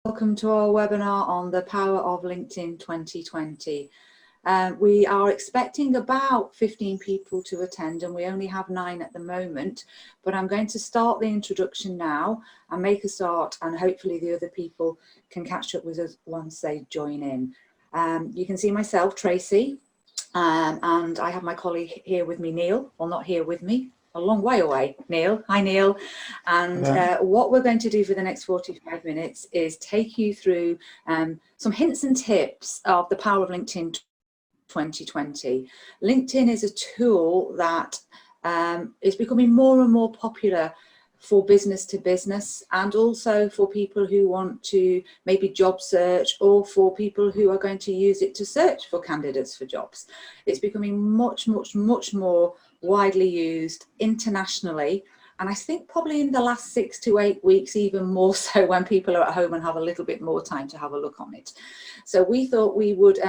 Welcome to our webinar on the power of LinkedIn 2020. We are expecting about 15 people to attend, and we only have 9 at the moment, but I'm going to start the introduction now and make a start, and hopefully the other people can catch up with us once they join in. You can see myself, Tracy, and I have my colleague here with me, Neil. Well, not here with me, a long way away, Neil. Hi, Neil. And what we're going to do for the next 45 minutes is take you through some hints and tips of the power of LinkedIn 2020. LinkedIn is a tool that is becoming more and more popular for business to business, and also for people who want to maybe job search, or for people who are going to use it to search for candidates for jobs. It's becoming much more widely used internationally, and I think probably in the last 6 to 8 weeks even more so, when people are at home and have a little bit more time to have a look on it. So we thought we would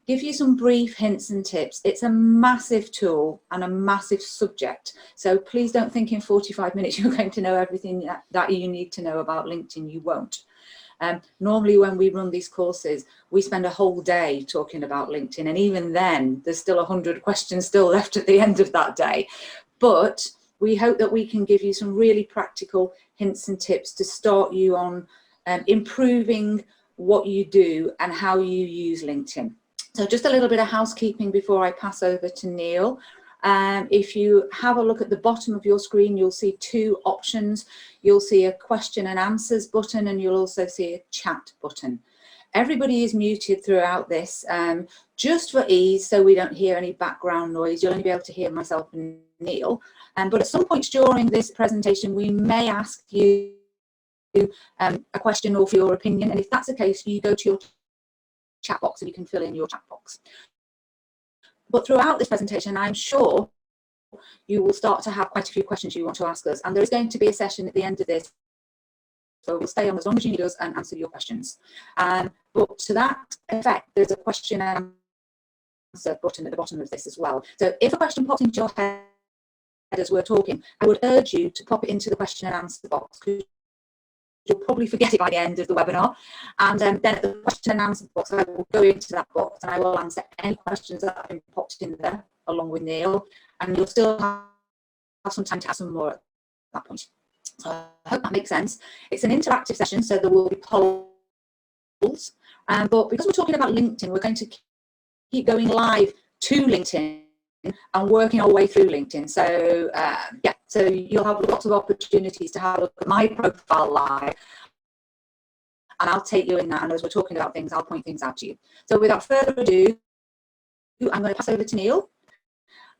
give you some brief hints and tips. It's a massive tool and a massive subject, so please don't think in 45 minutes you're going to know everything that you need to know about LinkedIn. You won't. Normally when we run these courses, we spend a whole day talking about LinkedIn, and even then there's still 100 questions still left at the end of that day. But we hope that we can give you some really practical hints and tips to start you on improving what you do and how you use LinkedIn. So just a little bit of housekeeping before I pass over to Neil. If you have a look at the bottom of your screen, you'll see 2 options. You'll see a question and answers button, and you'll also see a chat button. Everybody is muted throughout this, just for ease, so we don't hear any background noise. You'll only be able to hear myself and Neil. But at some point during this presentation, we may ask you a question or for your opinion, and if that's the case, you go to your chat box and you can fill in your chat box. But throughout this presentation, I'm sure you will start to have quite a few questions you want to ask us, and there is going to be a session at the end of this, so we'll stay on as long as you need us and answer your questions. But to that effect, there's a question and answer button at the bottom of this as well. So if a question pops into your head as we're talking, I would urge you to pop it into the question and answer box, because you'll probably forget it by the end of the webinar. And then at the question and answer box, I will go into that box and I will answer any questions that have been popped in there along with Neil, and you'll still have some time to ask some more at that point. So I hope that makes sense. It's an interactive session, so there will be polls, but because we're talking about LinkedIn, we're going to keep going live to LinkedIn and working our way through LinkedIn. So yeah, so you'll have lots of opportunities to have a look at my profile live, and I'll take you in that, and as we're talking about things, I'll point things out to you. So without further ado, I'm going to pass over to Neil,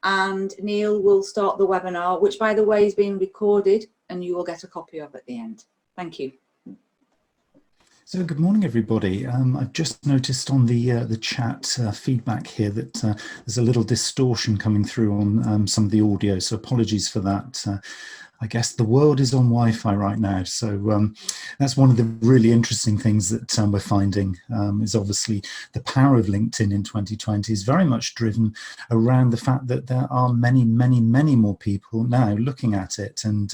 and Neil will start the webinar, which by the way is being recorded and you will get a copy of at the end. Thank you. So good morning, everybody. I've just noticed on the chat feedback here that there's a little distortion coming through on some of the audio, so apologies for that. I guess the world is on Wi-Fi right now, so that's one of the really interesting things that we're finding, is obviously the power of LinkedIn in 2020 is very much driven around the fact that there are many more people now looking at it, and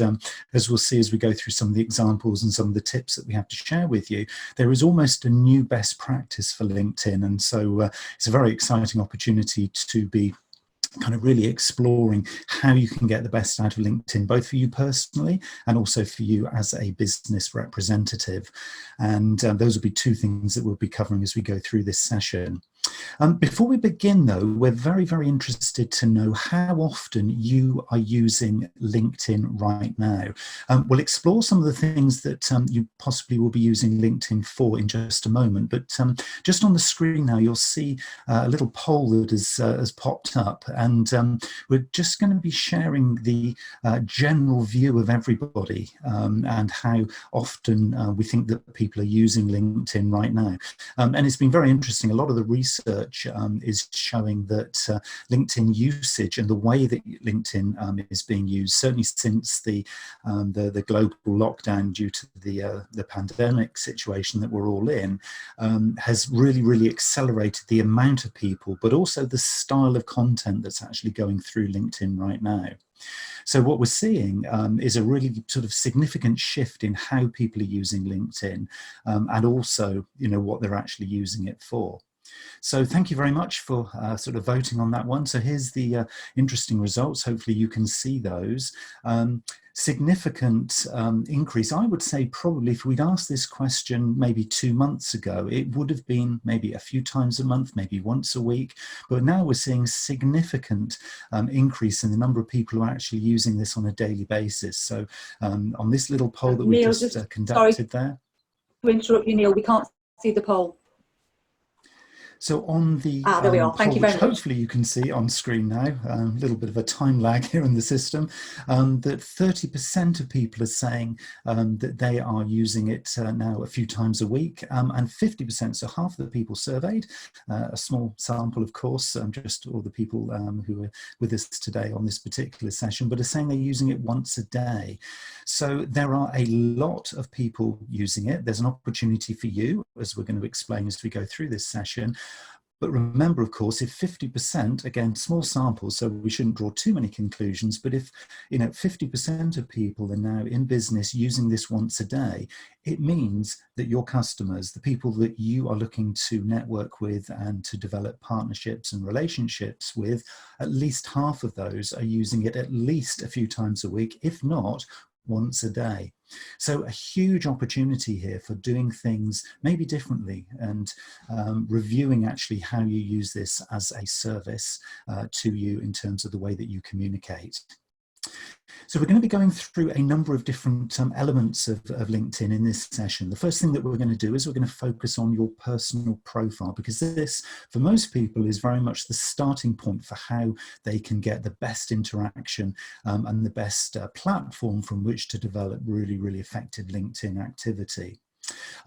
as we'll see as we go through some of the examples and some of the tips that we have to share with you, there is almost a new best practice for LinkedIn, and so it's a very exciting opportunity to be kind of really exploring how you can get the best out of LinkedIn, both for you personally and also for you as a business representative. And those will be 2 things that we'll be covering as we go through this session. Before we begin though, we're very interested to know how often you are using LinkedIn right now. We'll explore some of the things that you possibly will be using LinkedIn for in just a moment, but just on the screen now you'll see a little poll that has popped up, and we're just going to be sharing the general view of everybody and how often we think that people are using LinkedIn right now. And it's been very interesting. A lot of the research is showing that LinkedIn usage and the way that LinkedIn is being used, certainly since the global lockdown due to the pandemic situation that we're all in, has really accelerated the amount of people, but also the style of content that's actually going through LinkedIn right now. So what we're seeing is a really sort of significant shift in how people are using LinkedIn, and also, what they're actually using it for. So thank you very much for sort of voting on that one. So here's the interesting results. Hopefully you can see those. Significant increase. I would say probably if we'd asked this question maybe 2 months ago, it would have been maybe a few times a month, maybe once a week. But now we're seeing significant increase in the number of people who are actually using this on a daily basis. So on this little poll that we Neil, just conducted sorry there. To interrupt you, Neil, we can't see the poll. So on the there we are. Thank poll, you very which much. hopefully you can see on screen now, a little bit of a time lag here in the system, that 30% of people are saying that they are using it now a few times a week, and 50%, so half of the people surveyed, a small sample of course, just all the people who are with us today on this particular session, but are saying they're using it once a day. So there are a lot of people using it. There's an opportunity for you, as we're going to explain as we go through this session. But remember, of course, if 50%, again, small samples, so we shouldn't draw too many conclusions, but if 50% of people are now in business using this once a day, it means that your customers, the people that you are looking to network with and to develop partnerships and relationships with, at least half of those are using it at least a few times a week, if not once a day. So a huge opportunity here for doing things maybe differently and reviewing actually how you use this as a service to you in terms of the way that you communicate. So we're going to be going through a number of different elements of LinkedIn in this session. The first thing that we're going to do is we're going to focus on your personal profile, because this, for most people, is very much the starting point for how they can get the best interaction and the best platform from which to develop really, really effective LinkedIn activity.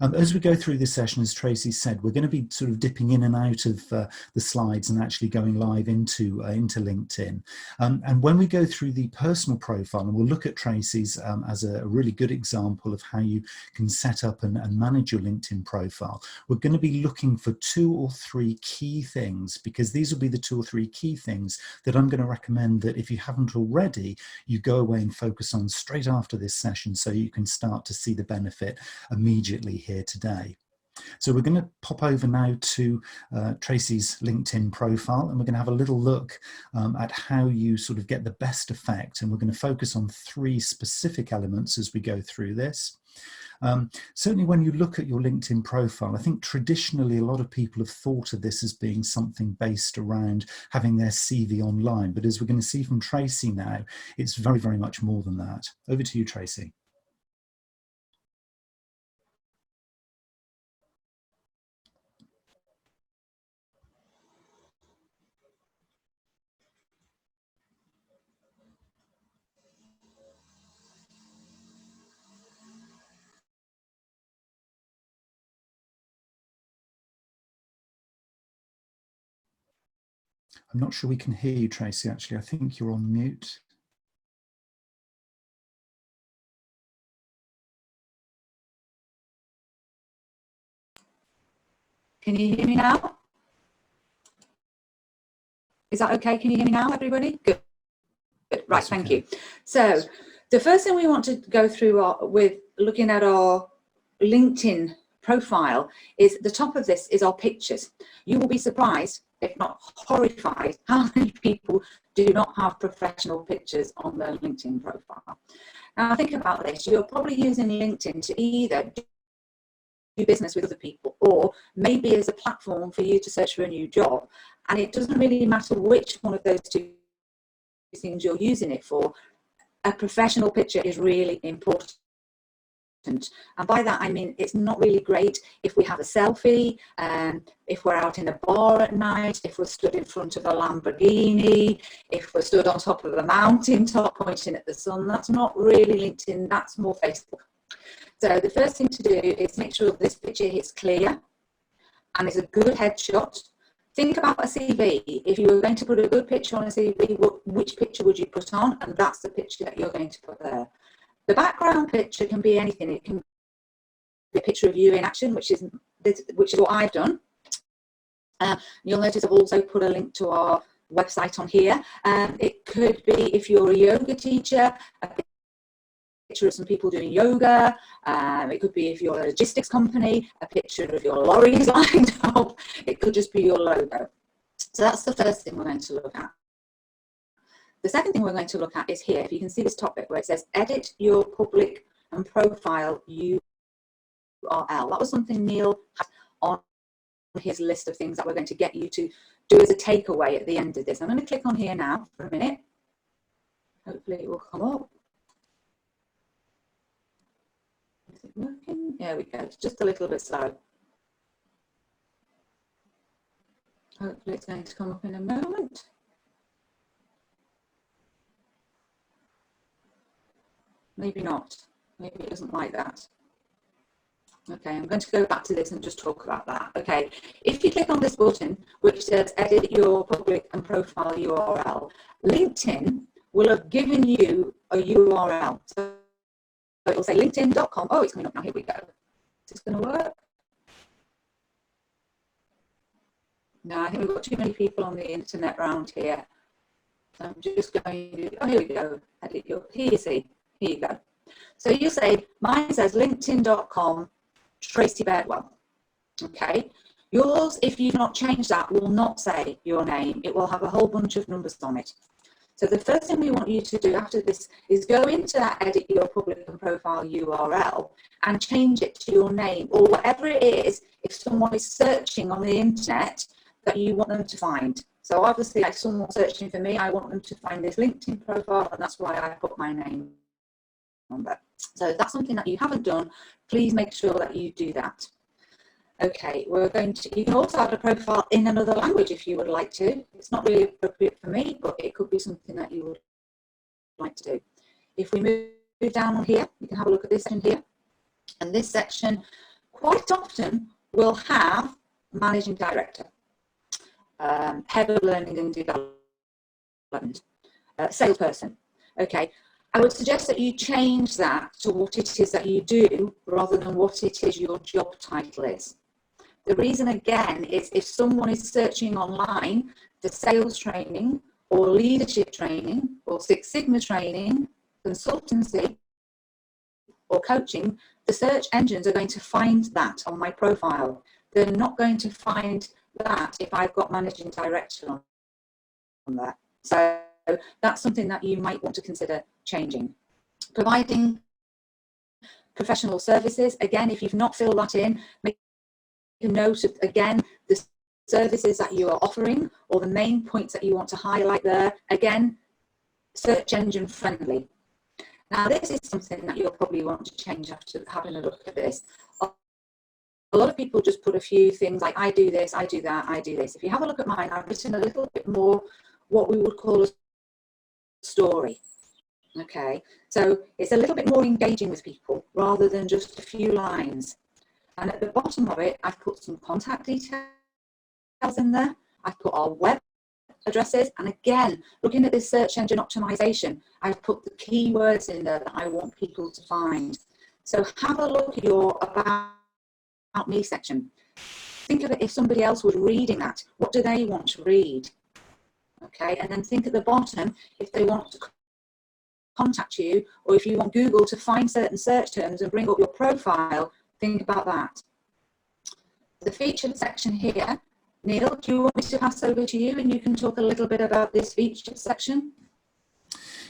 As we go through this session, as Tracy said, we're going to be sort of dipping in and out of the slides and actually going live into LinkedIn. And when we go through the personal profile, and we'll look at Tracy's as a really good example of how you can set up and manage your LinkedIn profile, we're going to be looking for 2 or 3 key things, because these will be the 2 or 3 key things that I'm going to recommend that if you haven't already, you go away and focus on straight after this session so you can start to see the benefit immediately here today. So we're going to pop over now to Tracy's LinkedIn profile, and we're going to have a little look at how you sort of get the best effect, and we're going to focus on 3 specific elements as we go through this. Certainly when you look at your LinkedIn profile, I think traditionally a lot of people have thought of this as being something based around having their CV online, but as we're going to see from Tracy now, it's very, very much more than that. Over to you, Tracy. I'm not sure we can hear you, Tracy, actually. I think you're on mute. Can you hear me now? Is that okay? Can you hear me now, everybody? Good. Good. Right, thank you. So the first thing we want to go through with looking at our LinkedIn profile is the top of this is our pictures. You will be surprised, if not horrified, how many people do not have professional pictures on their LinkedIn profile. Now think about this, you're probably using LinkedIn to either do business with other people, or maybe as a platform for you to search for a new job, and it doesn't really matter which one of those 2 things you're using it for. A professional picture is really important. And by that I mean it's not really great if we have a selfie, if we're out in a bar at night, if we're stood in front of a Lamborghini, if we're stood on top of a mountain top pointing at the sun. That's not really LinkedIn, that's more Facebook. So the first thing to do is make sure this picture is clear and it's a good headshot. Think about a CV. If you were going to put a good picture on a CV, which picture would you put on? And that's the picture that you're going to put there. The background picture can be anything. It can be a picture of you in action, which is what I've done. You'll notice I've also put a link to our website on here. It could be, if you're a yoga teacher, a picture of some people doing yoga. It could be, if you're a logistics company, a picture of your lorries lined up. It could just be your logo. So that's the first thing we're going to look at. The second thing we're going to look at is here. If you can see this topic where it says edit your public and profile URL. That was something Neil had on his list of things that we're going to get you to do as a takeaway at the end of this. I'm going to click on here now for a minute. Hopefully it will come up. Is it working? There we go. It's just a little bit slow. Hopefully it's going to come up in a moment. Maybe not. Maybe it doesn't like that. Okay, I'm going to go back to this and just talk about that. Okay, if you click on this button, which says edit your public and profile URL, LinkedIn will have given you a URL. So it will say linkedin.com. Oh, it's coming up now. Here we go. Is this going to work? No, I think we've got too many people on the internet around here. So I'm just going to, oh, here we go. Edit your, here you see, here you go. So you say, mine says linkedin.com, Tracy Bedwell. Okay. Yours, if you've not changed that, will not say your name. It will have a whole bunch of numbers on it. So the first thing we want you to do after this is go into that edit your public and profile URL and change it to your name, or whatever it is, if someone is searching on the internet that you want them to find. So obviously, like someone searching for me, I want them to find this LinkedIn profile, and that's why I put my name on there. So if that's something that you haven't done, please make sure that you do that. Okay, we're going to, you can also have a profile in another language if you would like to. It's not really appropriate for me, but it could be something that you would like to do. If we move down on here, you can have a look at this section here. And this section quite often will have managing director, head of learning and development, salesperson. Okay, I would suggest that you change that to what it is that you do rather than what it is your job title is. The reason, again, is if someone is searching online for sales training or leadership training or Six Sigma training, consultancy or coaching, the search engines are going to find that on my profile. They're not going to find that if I've got managing director on there. So that's something that you might want to consider changing. Providing professional services, again, if you've not filled that in, make a note of, again, the services that you are offering or the main points that you want to highlight there. Again, search engine friendly. Now, this is something that you'll probably want to change after having a look at this. A lot of people just put a few things like, I do this, I do that, I do this. If you have a look at mine, I've written a little bit more what we would call a story. Okay, so it's a little bit more engaging with people rather than just a few lines. And at the bottom of it, I've put some contact details in there. I've put our web addresses. And again, looking at this search engine optimization, I've put the keywords in there that I want people to find. So have a look at your about me section. Think of it if somebody else was reading that. What do they want to read? Okay, and then think at the bottom, if they want to contact you, or if you want Google to find certain search terms and bring up your profile, think about that. The featured section here, Neil, do you want me to pass over to you and you can talk a little bit about this featured section?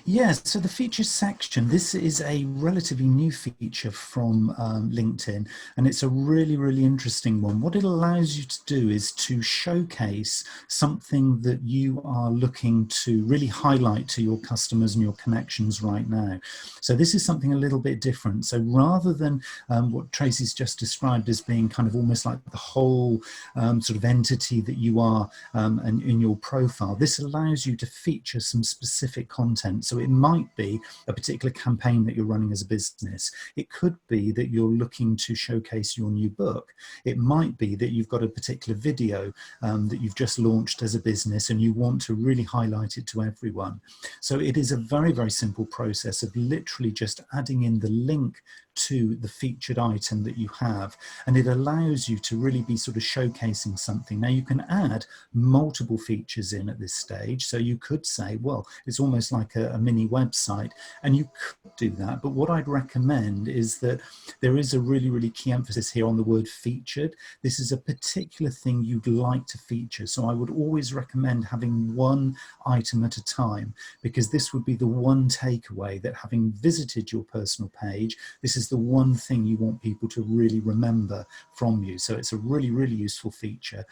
Yes, so the features section, this is a relatively new feature from LinkedIn, and it's a really, really interesting one. What it allows you to do is to showcase something that you are looking to really highlight to your customers and your connections right now. So this is something a little bit different. So rather than what Tracy's just described as being kind of almost like the whole sort of entity that you are and in your profile, this allows you to feature some specific content. So it might be a particular campaign that you're running as a business. It could be that you're looking to showcase your new book. It might be that you've got a particular video that you've just launched as a business and you want to really highlight it to everyone. So it is a very, very simple process of literally just adding in the link to the featured item that you have, and it allows you to really be sort of showcasing something. Now you can add multiple features in at this stage, so you could say, well, it's almost like a mini website, and you could do that, but what I'd recommend is that there is a really key emphasis here on the word featured. This is a particular thing you'd like to feature, so I would always recommend having one item at a time, because this would be the one takeaway, that having visited your personal page, this is the one thing you want people to really remember from you. So it's a really useful feature.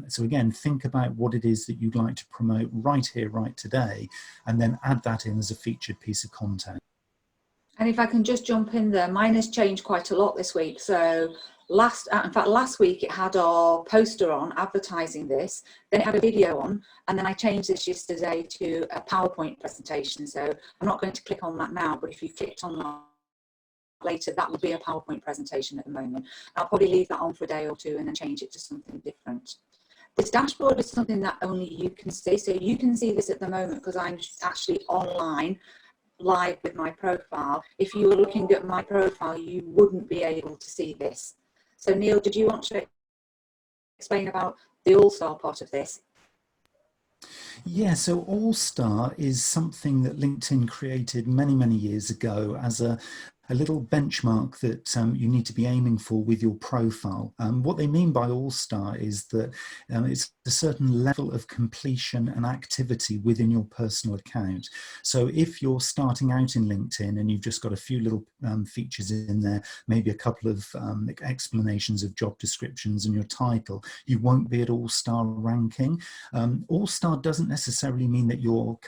So again, think about what it is that you'd like to promote right here, right today, and then add that in as a featured piece of content. And if I can just jump in there, mine has changed quite a lot this week. So last week it had our poster on advertising this, then it had a video on, and then I changed this yesterday to a PowerPoint presentation. So I'm not going to click on that now, but if you clicked on that later, that will be a PowerPoint presentation at the moment. I'll probably leave that on for a day or two and then change it to something different. This dashboard is something that only you can see. So you can see this at the moment because I'm actually online, live with my profile. If you were looking at my profile, you wouldn't be able to see this. So Neil, did you want to explain about the All-Star part of this? Yeah, so All-Star is something that LinkedIn created many years ago as a little benchmark that you need to be aiming for with your profile. What they mean by All-Star is that it's a certain level of completion and activity within your personal account. So if you're starting out in LinkedIn and you've just got a few little features in there, maybe a couple of explanations of job descriptions and your title, you won't be at All-Star ranking. All-Star doesn't necessarily mean that you're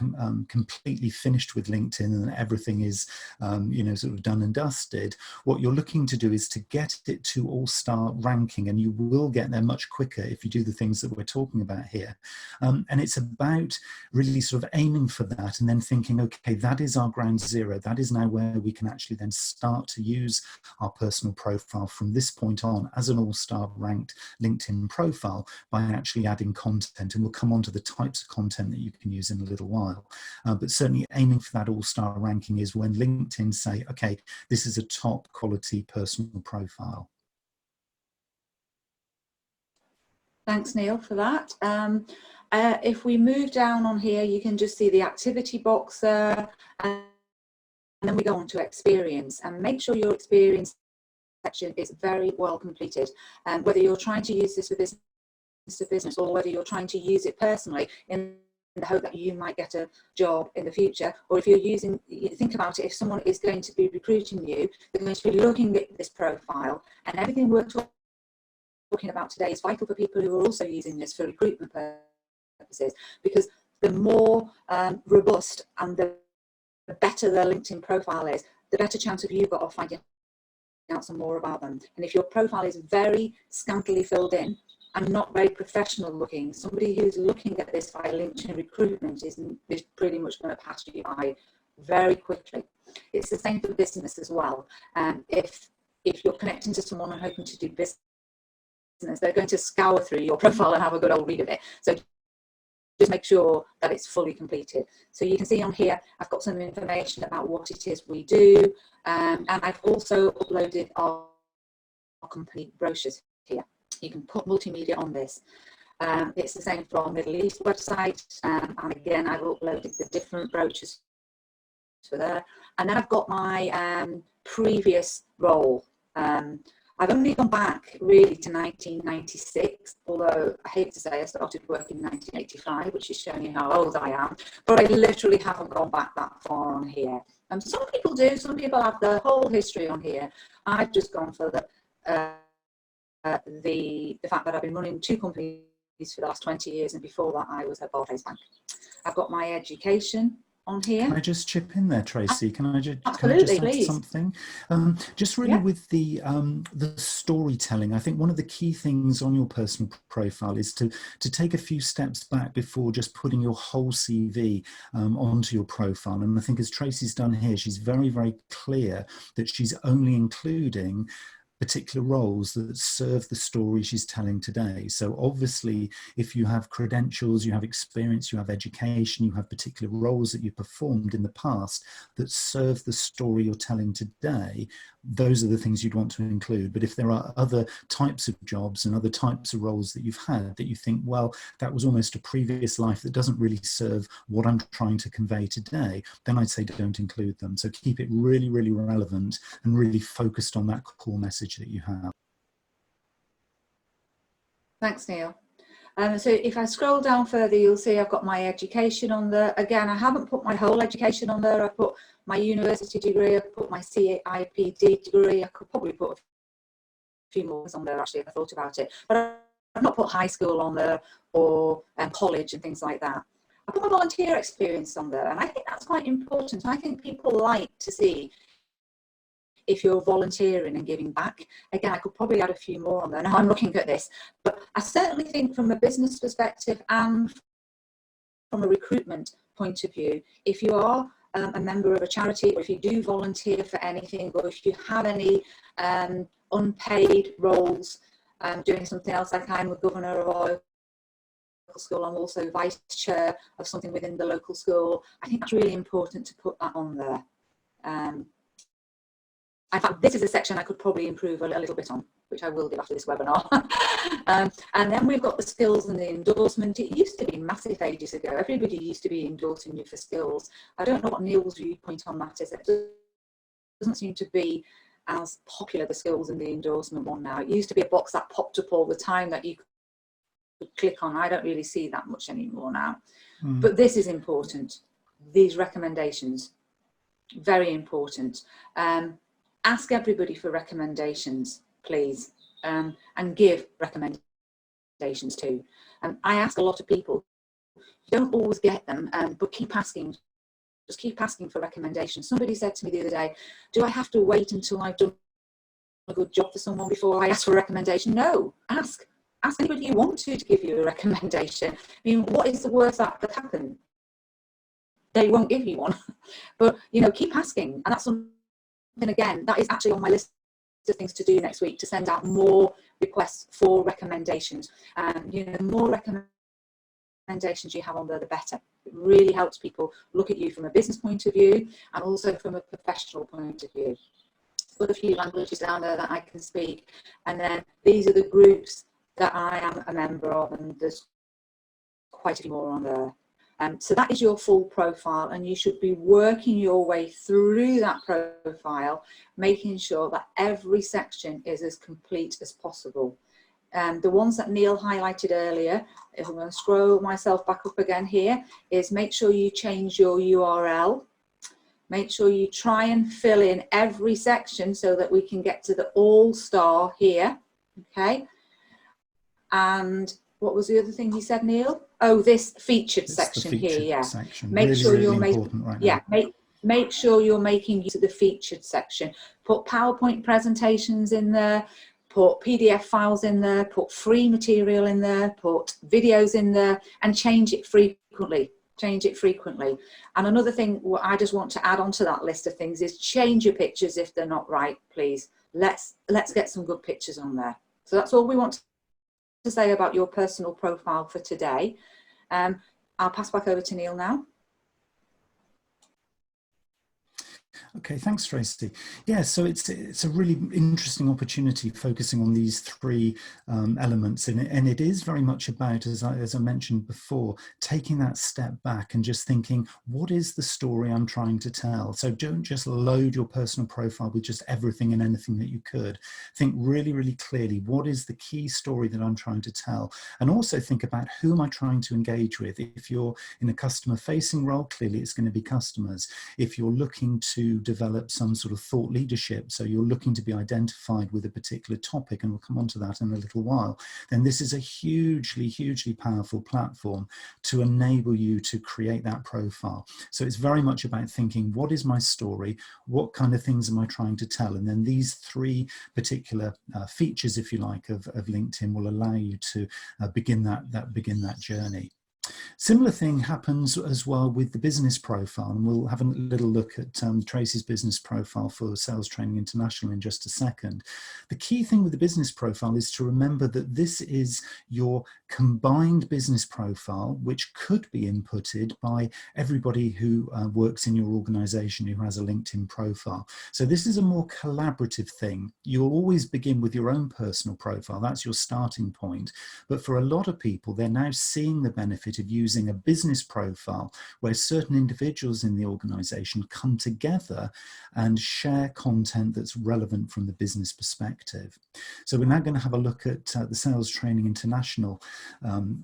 completely finished with LinkedIn and everything is sort of done and dusted. What you're looking to do is to get it to All-Star ranking, and you will get there much quicker if you do the things that we're talking about here. And it's about really sort of aiming for that and then thinking, okay, that is our ground zero. That is now where we can actually then start to use our personal profile from this point on as an All-Star ranked LinkedIn profile by actually adding content. And we'll come on to the types of content that you can use in a little while. But certainly aiming for that All-Star ranking is when LinkedIn say, okay, this is a top quality personal profile. Thanks, Neil, for that. If we move down on here, you can just see the activity box there, and then we go on to experience, and make sure your experience section is very well completed. And whether you're trying to use this for business to business or whether you're trying to use it personally in the hope that you might get a job in the future, or if you're think about it, if someone is going to be recruiting you, they're going to be looking at this profile, and everything we're talking about today is vital for people who are also using this for recruitment purposes, because the more robust and the better their LinkedIn profile is, the better chance of you got of finding out some more about them. And if your profile is very scantily filled in and not very professional looking, somebody who's looking at this via LinkedIn recruitment is pretty much going to pass you by very quickly. It's the same for business as well. If you're connecting to someone and hoping to do business, they're going to scour through your profile and have a good old read of it. So just make sure that it's fully completed. So you can see on here, I've got some information about what it is we do, and I've also uploaded our complete brochures here. You can put multimedia on this. It's the same for our Middle East website, and again, I've uploaded the different brochures for there. And then I've got my previous role. I've only gone back really to 1996, although I hate to say I started work in 1985, which is showing you how old I am, but I literally haven't gone back that far on here. Some people do, some people have the whole history on here. I've just gone for the fact that I've been running two companies for the last 20 years, and before that I was at Barclays Bank. I've got my education on here. Can I just chip in there, Tracy? Can I just add something? Just really with the storytelling, I think one of the key things on your personal profile is to take a few steps back before just putting your whole CV onto your profile. And I think as Tracy's done here, she's very clear that she's only including particular roles that serve the story she's telling today. So obviously, if you have credentials, you have experience, you have education, you have particular roles that you performed in the past that serve the story you're telling today, those are the things you'd want to include. But if there are other types of jobs and other types of roles that you've had that you think, well, that was almost a previous life that doesn't really serve what I'm trying to convey today, then I'd say don't include them. So keep it really, really relevant and really focused on that core message that you have. Thanks, Neil. So if I scroll down further, you'll see I've got my education on there. Again, I haven't put my whole education on there. I've put my university degree, I've put my CIPD degree. I could probably put a few more on there, actually, if I thought about it. But I've not put high school on there or college and things like that. I put my volunteer experience on there, and I think that's quite important. I think people like to see if you're volunteering and giving back. Again, I could probably add a few more on there. Now I'm looking at this, but I certainly think from a business perspective and from a recruitment point of view, if you are a member of a charity, or if you do volunteer for anything, or if you have any unpaid roles, doing something else, like I'm the governor of our local school, I'm also vice chair of something within the local school, I think that's really important to put that on there. In fact, this is a section I could probably improve a little bit on, which I will do after this webinar. And then we've got the skills and the endorsement. It used to be massive ages ago. Everybody used to be endorsing you for skills. I don't know what Neil's viewpoint on that is. It doesn't seem to be as popular, the skills and the endorsement one now. It used to be a box that popped up all the time that you could click on. I don't really see that much anymore now. But this is important. These recommendations, very important. Ask everybody for recommendations, please, and give recommendations too. I ask a lot of people, you don't always get them, but keep asking. Just keep asking for recommendations. Somebody said to me the other day, do I have to wait until I've done a good job for someone before I ask for a recommendation? No, ask anybody you want to give you a recommendation. I mean, what is the worst that could happen? They won't give you one. But, you know, keep asking, and that's something. And again, that is actually on my list of things to do next week, to send out more requests for recommendations. You know, the more recommendations you have on there, the better. It really helps people look at you from a business point of view and also from a professional point of view. Put a few languages down there that I can speak, and then these are the groups that I am a member of, and there's quite a few more on there. So that is your full profile, and you should be working your way through that profile, making sure that every section is as complete as possible. The ones that Neil highlighted earlier, if I'm going to scroll myself back up again here, is make sure you change your URL. Make sure you try and fill in every section so that we can get to the all-star here, okay? And what was the other thing he said, Neil? Oh, this featured section here, yeah. Make sure you're making, yeah, make sure you're making use of the featured section. Put PowerPoint presentations in there, put PDF files in there, put free material in there, put videos in there, and change it frequently. Change it frequently. And another thing what I just want to add onto that list of things is change your pictures if they're not right, please. Let's get some good pictures on there. So that's all we want to say about your personal profile for today. I'll pass back over to Neil now. Okay, thanks, Tracy. Yeah, so it's a really interesting opportunity focusing on these three elements, and it is very much about, as I mentioned before, taking that step back and just thinking, what is the story I'm trying to tell? So don't just load your personal profile with just everything and anything that you could. Think really, really clearly, what is the key story that I'm trying to tell? And also think about who am I trying to engage with? If you're in a customer-facing role, clearly it's going to be customers. If you're looking to develop some sort of thought leadership, so you're looking to be identified with a particular topic, and we'll come on to that in a little while, then this is a hugely, hugely powerful platform to enable you to create that profile. So it's very much about thinking, what is my story? What kind of things am I trying to tell? And then these three particular features, if you like, of LinkedIn will allow you to begin that journey. Similar thing happens as well with the business profile, and we'll have a little look at Tracy's business profile for Sales Training International in just a second. The key thing with the business profile is to remember that this is your combined business profile, which could be inputted by everybody who works in your organization who has a LinkedIn profile. So this is a more collaborative thing. You'll always begin with your own personal profile. That's your starting point. But for a lot of people, they're now seeing the benefit of using a business profile where certain individuals in the organization come together and share content that's relevant from the business perspective. So we're now going to have a look at the Sales Training International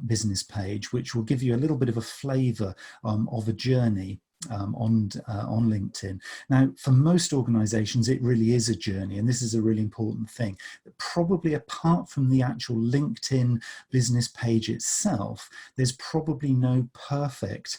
business page, which will give you a little bit of a flavor of a journey on LinkedIn. Now, for most organizations, it really is a journey, and this is a really important thing. Probably apart from the actual LinkedIn business page itself, there's probably no perfect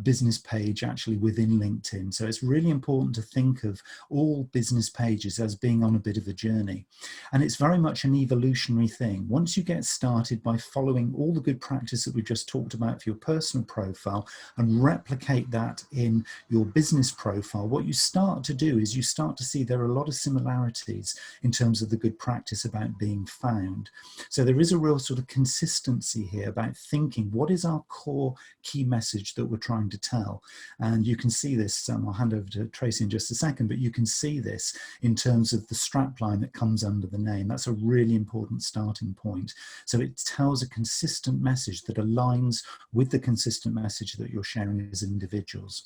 business page actually within LinkedIn. So it's really important to think of all business pages as being on a bit of a journey. And it's very much an evolutionary thing. Once you get started by following all the good practice that we've just talked about for your personal profile and replicate that in your business profile, what you start to do is you start to see there are a lot of similarities in terms of the good practice about being found. So there is a real sort of consistency here about thinking, what is our core key message that we're trying to tell? And you can see this, I'll hand over to Tracy in just a second, but you can see this in terms of the strapline that comes under the name. That's a really important starting point. So it tells a consistent message that aligns with the consistent message that you're sharing as individuals.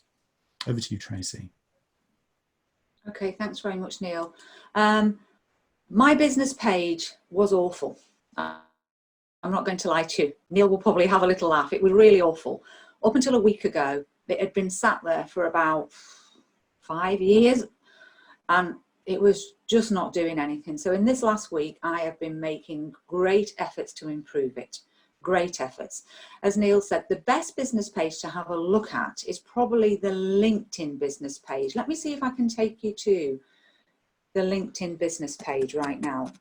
Over to you, Tracy. Okay, thanks very much, Neil. My business page was awful. I'm not going to lie to you. Neil will probably have a little laugh. It was really awful. Up until a week ago, it had been sat there for about 5 years, and it was just not doing anything. So in this last week, I have been making great efforts to improve it. Great efforts. As Neil said, the best business page to have a look at is probably the LinkedIn business page. Let me see if I can take you to the LinkedIn business page right now.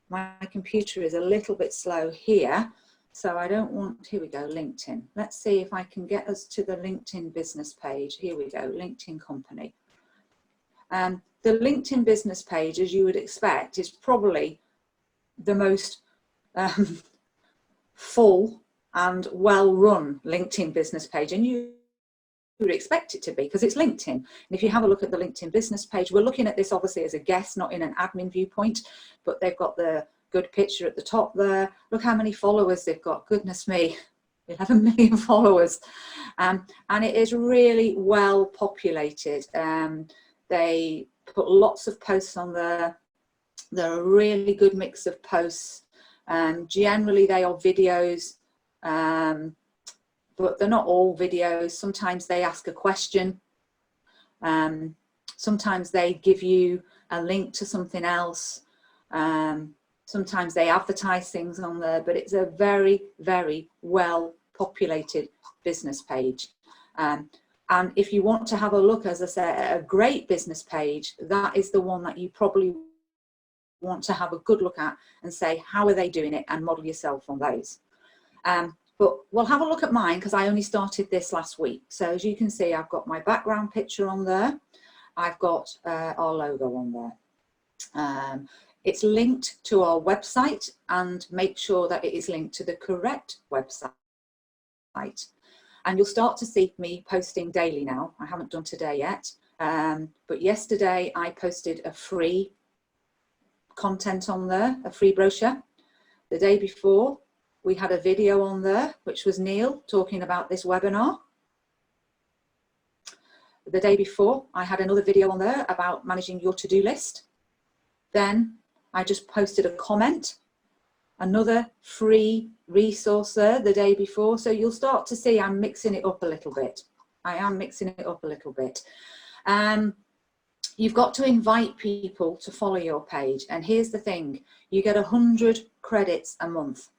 My computer is a little bit slow here, so I don't want, here we go, LinkedIn. Let's see if I can get us to the LinkedIn business page. Here we go, LinkedIn company. The LinkedIn business page, as you would expect, is probably the most full and well-run LinkedIn business page, and you would expect it to be because it's LinkedIn. And if you have a look at the LinkedIn business page, we're looking at this obviously as a guest, not in an admin viewpoint, but they've got the good picture at the top there. Look how many followers they've got. Goodness me, 11 million followers. And it is really well populated. They put lots of posts on there. They're a really good mix of posts. Generally they are videos, but they're not all videos. Sometimes they ask a question. Sometimes they give you a link to something else. Sometimes they advertise things on there, but it's a very, very well populated business page. And if you want to have a look, as I said, at a great business page, that is the one that you probably want to have a good look at and say, how are they doing it, and model yourself on those. But we'll have a look at mine because I only started this last week. So as you can see, I've got my background picture on there. I've got our logo on there. It's linked to our website, and make sure that it is linked to the correct website. And you'll start to see me posting daily now. I haven't done today yet, but yesterday I posted a free content on there, a free brochure. The day before, we had a video on there, which was Neil talking about this webinar. The day before, I had another video on there about managing your to-do list. Then I just posted a comment, another free resource there the day before. So you'll start to see I'm mixing it up a little bit. I am mixing it up a little bit. You've got to invite people to follow your page. And here's the thing, you get 100 credits a month.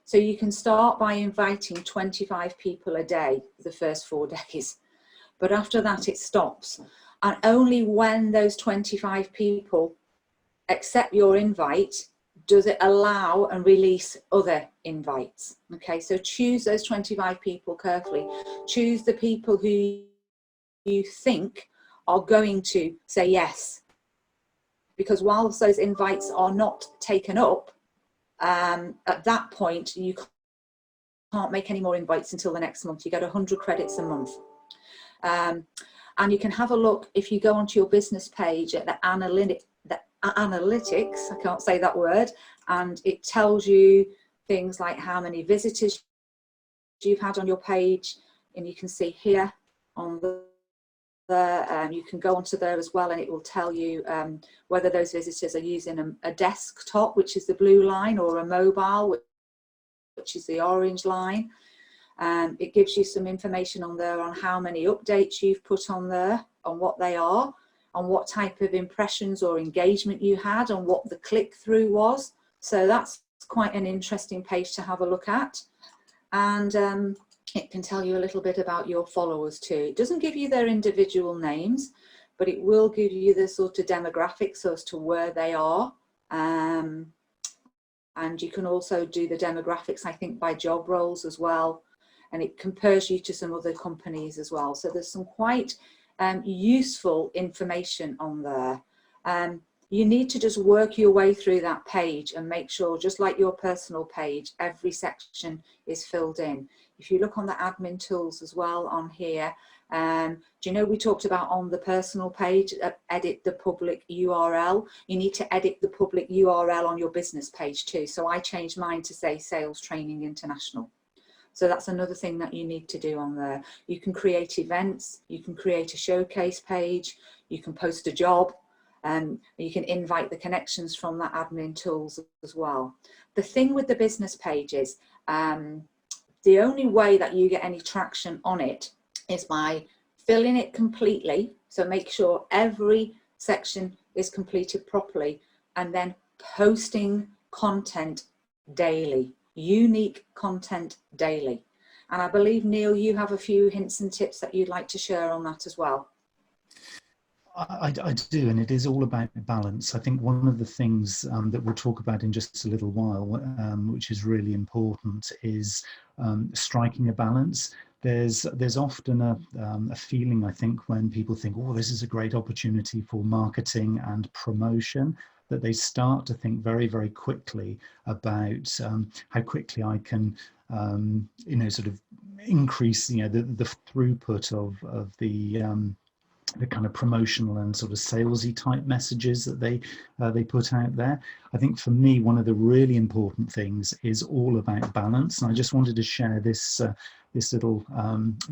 So you can start by inviting 25 people a day for the first 4 days. But after that, it stops. And only when those 25 people accept your invite does it allow and release other invites? Okay, so choose those 25 people carefully. Choose the people who you think are going to say yes. Because whilst those invites are not taken up, at that point, you can't make any more invites until the next month. You get 100 credits a month. And you can have a look, if you go onto your business page, at the analytics, I can't say that word, and it tells you things like how many visitors you've had on your page, and you can see here on you can go onto there as well, and it will tell you whether those visitors are using a desktop, which is the blue line, or a mobile, which is the orange line. It gives you some information on there on how many updates you've put on there, on what they are, on what type of impressions or engagement you had, on what the click-through was. So that's quite an interesting page to have a look at. And it can tell you a little bit about your followers too. It doesn't give you their individual names, but it will give you the sort of demographics as to where they are. And you can also do the demographics, I think, by job roles as well. And it compares you to some other companies as well. So there's some quite useful information on there. You need to just work your way through that page and make sure, just like your personal page, every section is filled in. If you look on the admin tools as well on here, do you know we talked about on the personal page, edit the public URL? You need to edit the public URL on your business page too. So I changed mine to say Sales Training International. So that's another thing that you need to do on there. You can create events, you can create a showcase page, you can post a job, you can invite the connections from that admin tools as well. The thing with the business pages, the only way that you get any traction on it is by filling it completely. So make sure every section is completed properly, and then posting content daily. Unique content daily. And I believe, Neil, you have a few hints and tips that you'd like to share on that as well. I do, and it is all about balance. I think one of the things that we'll talk about in just a little while, which is really important, is striking a balance. There's often a feeling, I think, when people think, oh, this is a great opportunity for marketing and promotion, that they start to think very, very quickly about how quickly I can, sort of increase, the throughput of the kind of promotional and sort of salesy type messages that they put out there. I think for me, one of the really important things is all about balance. And I just wanted to share this little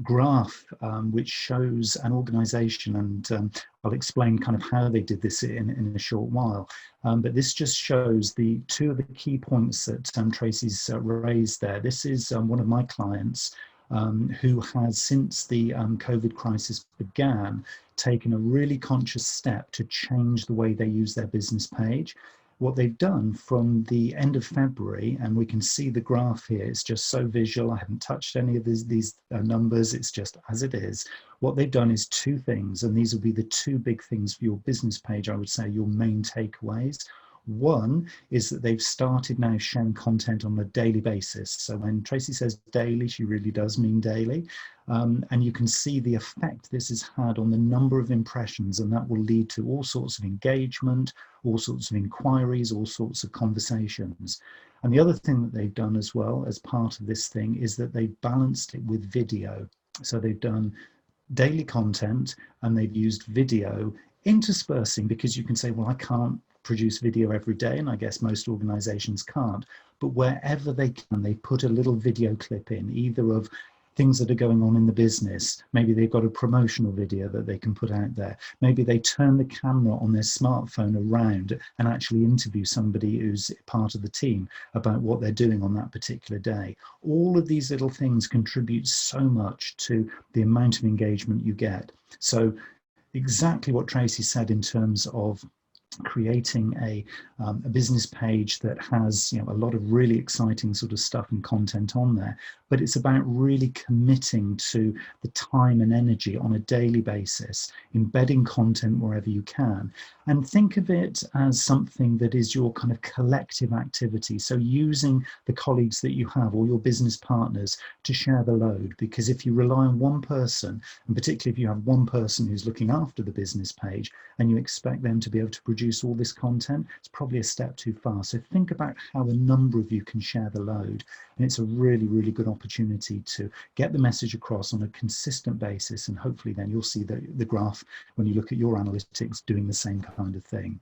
graph which shows an organization, and I'll explain kind of how they did this in a short while. But this just shows the two of the key points that Tracy's raised there. This is one of my clients who has, since the COVID crisis began, taken a really conscious step to change the way they use their business page. What they've done from the end of February, and we can see the graph here, it's just so visual. I haven't touched any of these numbers, it's just as it is. What they've done is two things, and these will be the two big things for your business page, I would say, your main takeaways. One is that they've started now sharing content on a daily basis. So when Tracy says daily, she really does mean daily. And you can see the effect this has had on the number of impressions, and that will lead to all sorts of engagement, all sorts of inquiries, all sorts of conversations. And the other thing that they've done as well as part of this thing is that they've balanced it with video. So they've done daily content and they've used video interspersing, because you can say, well, I can't produce video every day, and I guess most organizations can't, but wherever they can, they put a little video clip in, either of things that are going on in the business. Maybe they've got a promotional video that they can put out there. Maybe they turn the camera on their smartphone around and actually interview somebody who's part of the team about what they're doing on that particular day. All of these little things contribute so much to the amount of engagement you get. So exactly what Tracy said in terms of creating a business page that has, you know, a lot of really exciting sort of stuff and content on there, but it's about really committing to the time and energy on a daily basis, embedding content wherever you can, and think of it as something that is your kind of collective activity. So using the colleagues that you have or your business partners to share the load, because if you rely on one person, and particularly if you have one person who's looking after the business page and you expect them to be able to produce all this content, it's probably a step too far. So think about how a number of you can share the load, and it's a really, really good opportunity to get the message across on a consistent basis, and hopefully then you'll see the graph when you look at your analytics doing the same kind of thing.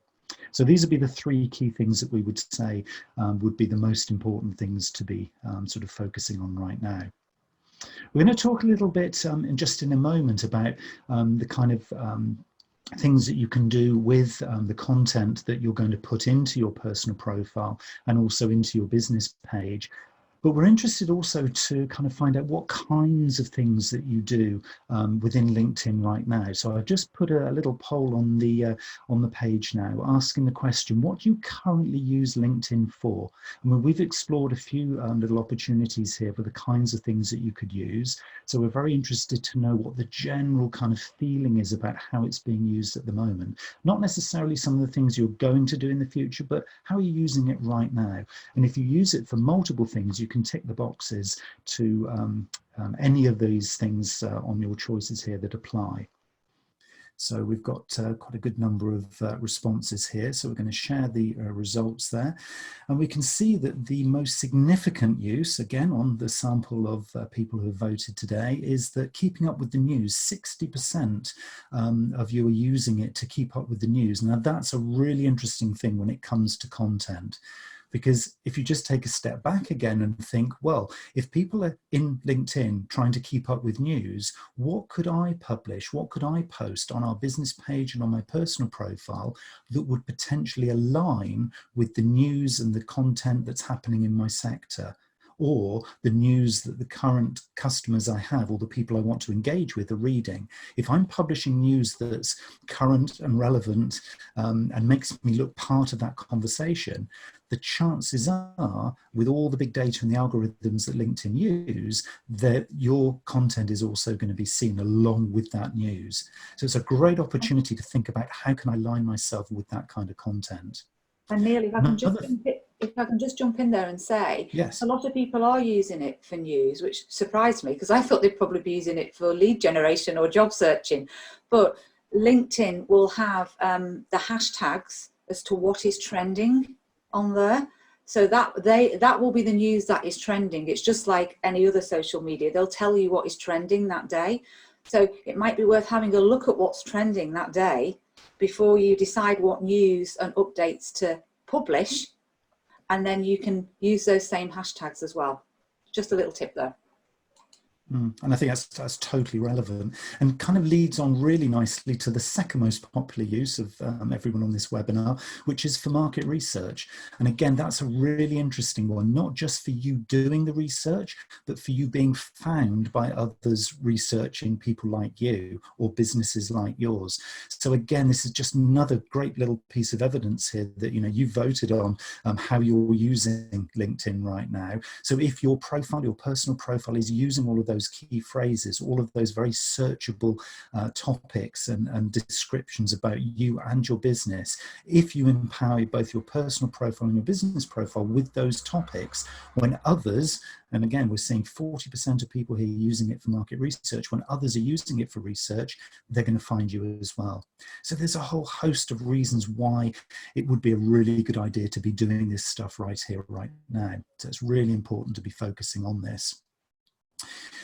So these would be the three key things that we would say would be the most important things to be sort of focusing on right now. We're going to talk a little bit in a moment about the kind of things that you can do with the content that you're going to put into your personal profile and also into your business page. But we're interested also to kind of find out what kinds of things that you do within LinkedIn right now. So I've just put a little poll on the page now, asking the question, what do you currently use LinkedIn for? I mean, we've explored a few little opportunities here for the kinds of things that you could use. So we're very interested to know what the general kind of feeling is about how it's being used at the moment. Not necessarily some of the things you're going to do in the future, but how are you using it right now? And if you use it for multiple things, you can tick the boxes to any of these things on your choices here that apply. So we've got quite a good number of responses here. So we're going to share the results there. And we can see that the most significant use, again, on the sample of people who have voted today, is that keeping up with the news. 60% of you are using it to keep up with the news. Now, that's a really interesting thing when it comes to content. Because if you just take a step back again and think, well, if people are in LinkedIn trying to keep up with news, what could I publish? What could I post on our business page and on my personal profile that would potentially align with the news and the content that's happening in my sector? Or the news that the current customers I have or the people I want to engage with are reading. If I'm publishing news that's current and relevant and makes me look part of that conversation, the chances are, with all the big data and the algorithms that LinkedIn use, that your content is also going to be seen along with that news. So it's a great opportunity to think about how can I align myself with that kind of content. And Neil, if I can just jump in there and say, yes, a lot of people are using it for news, which surprised me because I thought they'd probably be using it for lead generation or job searching. But LinkedIn will have the hashtags as to what is trending on there. So that will be the news that is trending. It's just like any other social media. They'll tell you what is trending that day. So it might be worth having a look at what's trending that day before you decide what news and updates to publish, and then you can use those same hashtags as well. Just a little tip there. And I think that's totally relevant and kind of leads on really nicely to the second most popular use of everyone on this webinar, which is for market research. And again, that's a really interesting one, not just for you doing the research, but for you being found by others researching people like you or businesses like yours. So again, this is just another great little piece of evidence here that, you know, you voted on how you're using LinkedIn right now. So if your profile, your personal profile is using all of those key phrases, all of those very searchable topics and descriptions about you and your business, if you empower both your personal profile and your business profile with those topics, when others, and again, we're seeing 40% of people here using it for market research, when others are using it for research, they're going to find you as well. So there's a whole host of reasons why it would be a really good idea to be doing this stuff right here, right now. So it's really important to be focusing on this.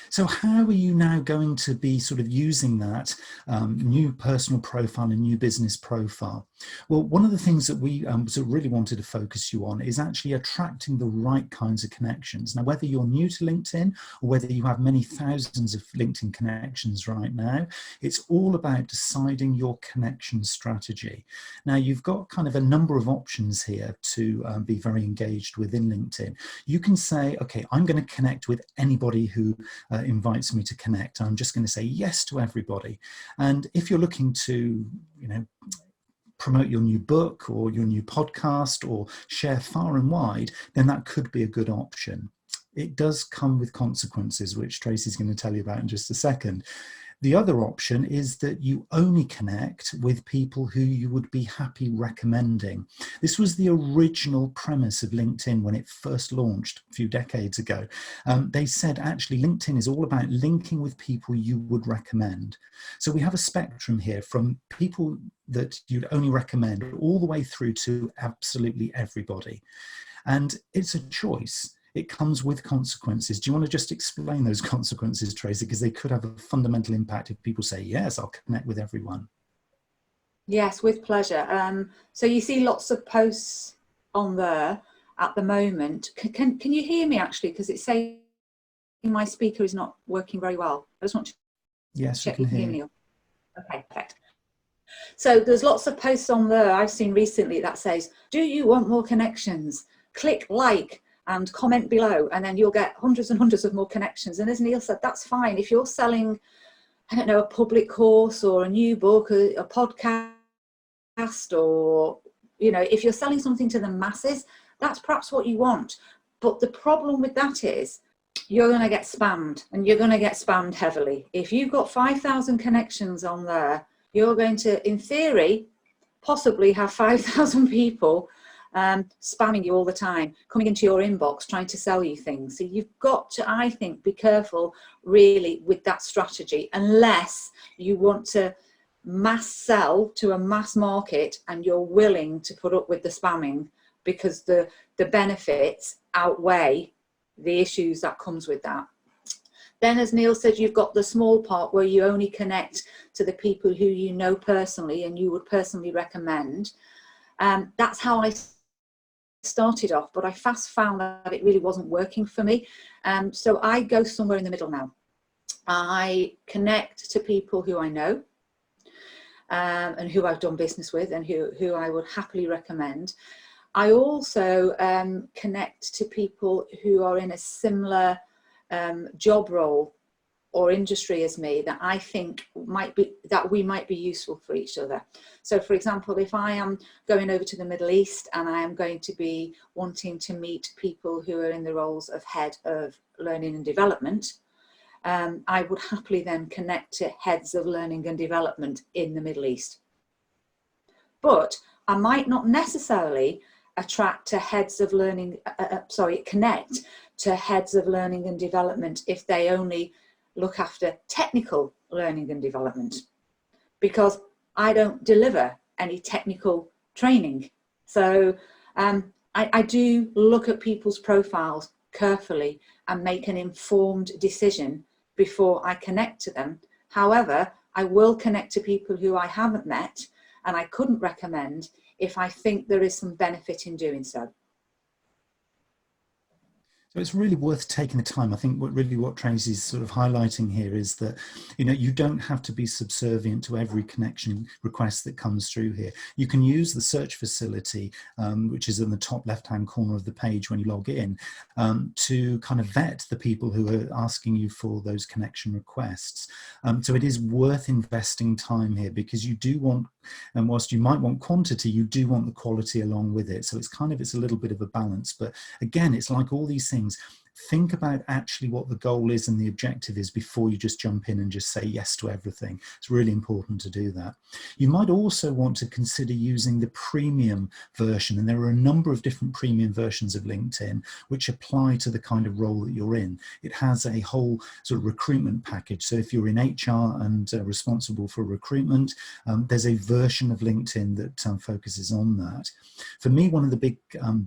So how are you now going to be sort of using that new personal profile and new business profile? Well, one of the things that we sort of really wanted to focus you on is actually attracting the right kinds of connections. Now, whether you're new to LinkedIn or whether you have many thousands of LinkedIn connections right now, it's all about deciding your connection strategy. Now, you've got kind of a number of options here to be very engaged within LinkedIn. You can say, okay, I'm going to connect with anybody who invites me to connect. I'm just going to say yes to everybody. And if you're looking to, you know, promote your new book or your new podcast or share far and wide, then that could be a good option. It does come with consequences, which Tracy's going to tell you about in just a second. The other option is that you only connect with people who you would be happy recommending. This was the original premise of LinkedIn when it first launched a few decades ago. They said, actually, LinkedIn is all about linking with people you would recommend. So we have a spectrum here from people that you'd only recommend all the way through to absolutely everybody. And it's a choice. It comes with consequences. Do you want to just explain those consequences, Tracy? Because they could have a fundamental impact if people say, yes, I'll connect with everyone. Yes, with pleasure. So you see lots of posts on there at the moment. Can you hear me actually? Because it's saying my speaker is not working very well. I just want to check you can hear me. Okay, perfect. So there's lots of posts on there I've seen recently that says, do you want more connections? Click like and comment below, and then you'll get hundreds and hundreds of more connections. And as Neil said, that's fine. If you're selling, I don't know, a public course or a new book, a podcast, or, you know, if you're selling something to the masses, that's perhaps what you want. But the problem with that is you're going to get spammed, and you're going to get spammed heavily. If you've got 5,000 connections on there, you're going to, in theory, possibly have 5,000 people spamming you all the time, coming into your inbox, trying to sell you things. So you've got to, I think, be careful really with that strategy, unless you want to mass sell to a mass market and you're willing to put up with the spamming, because the benefits outweigh the issues that comes with that. Then, as Neil said, you've got the small part where you only connect to the people who you know personally and you would personally recommend. That's how I started off, but I fast found that it really wasn't working for me. So I go somewhere in the middle now. I connect to people who I know and who I've done business with and who I would happily recommend. I also connect to people who are in a similar job role or industry as me that I think we might be useful for each other. So for example, if I am going over to the Middle East and I am going to be wanting to meet people who are in the roles of head of learning and development, I would happily then connect to heads of learning and development in the Middle East. But I might not necessarily attract to heads of learning, connect to heads of learning and development if they only look after technical learning and development, because I don't deliver any technical training. So I do look at people's profiles carefully and make an informed decision before I connect to them. However, I will connect to people who I haven't met and I couldn't recommend if I think there is some benefit in doing so. So it's really worth taking the time. I think what Tracy's sort of highlighting here is that, you know, you don't have to be subservient to every connection request that comes through here. You can use the search facility, which is in the top left-hand corner of the page when you log in, to kind of vet the people who are asking you for those connection requests. So it is worth investing time here, because you do want, and whilst you might want quantity, you do want the quality along with it. So it's a little bit of a balance. But again, it's like all these things. Think about actually what the goal is and the objective is before you just jump in and just say yes to everything. It's really important to do that. You might also want to consider using the premium version, and there are a number of different premium versions of LinkedIn which apply to the kind of role that you're in. It has a whole sort of recruitment package. So if you're in HR and responsible for recruitment, there's a version of LinkedIn that focuses on that. For me, one of the big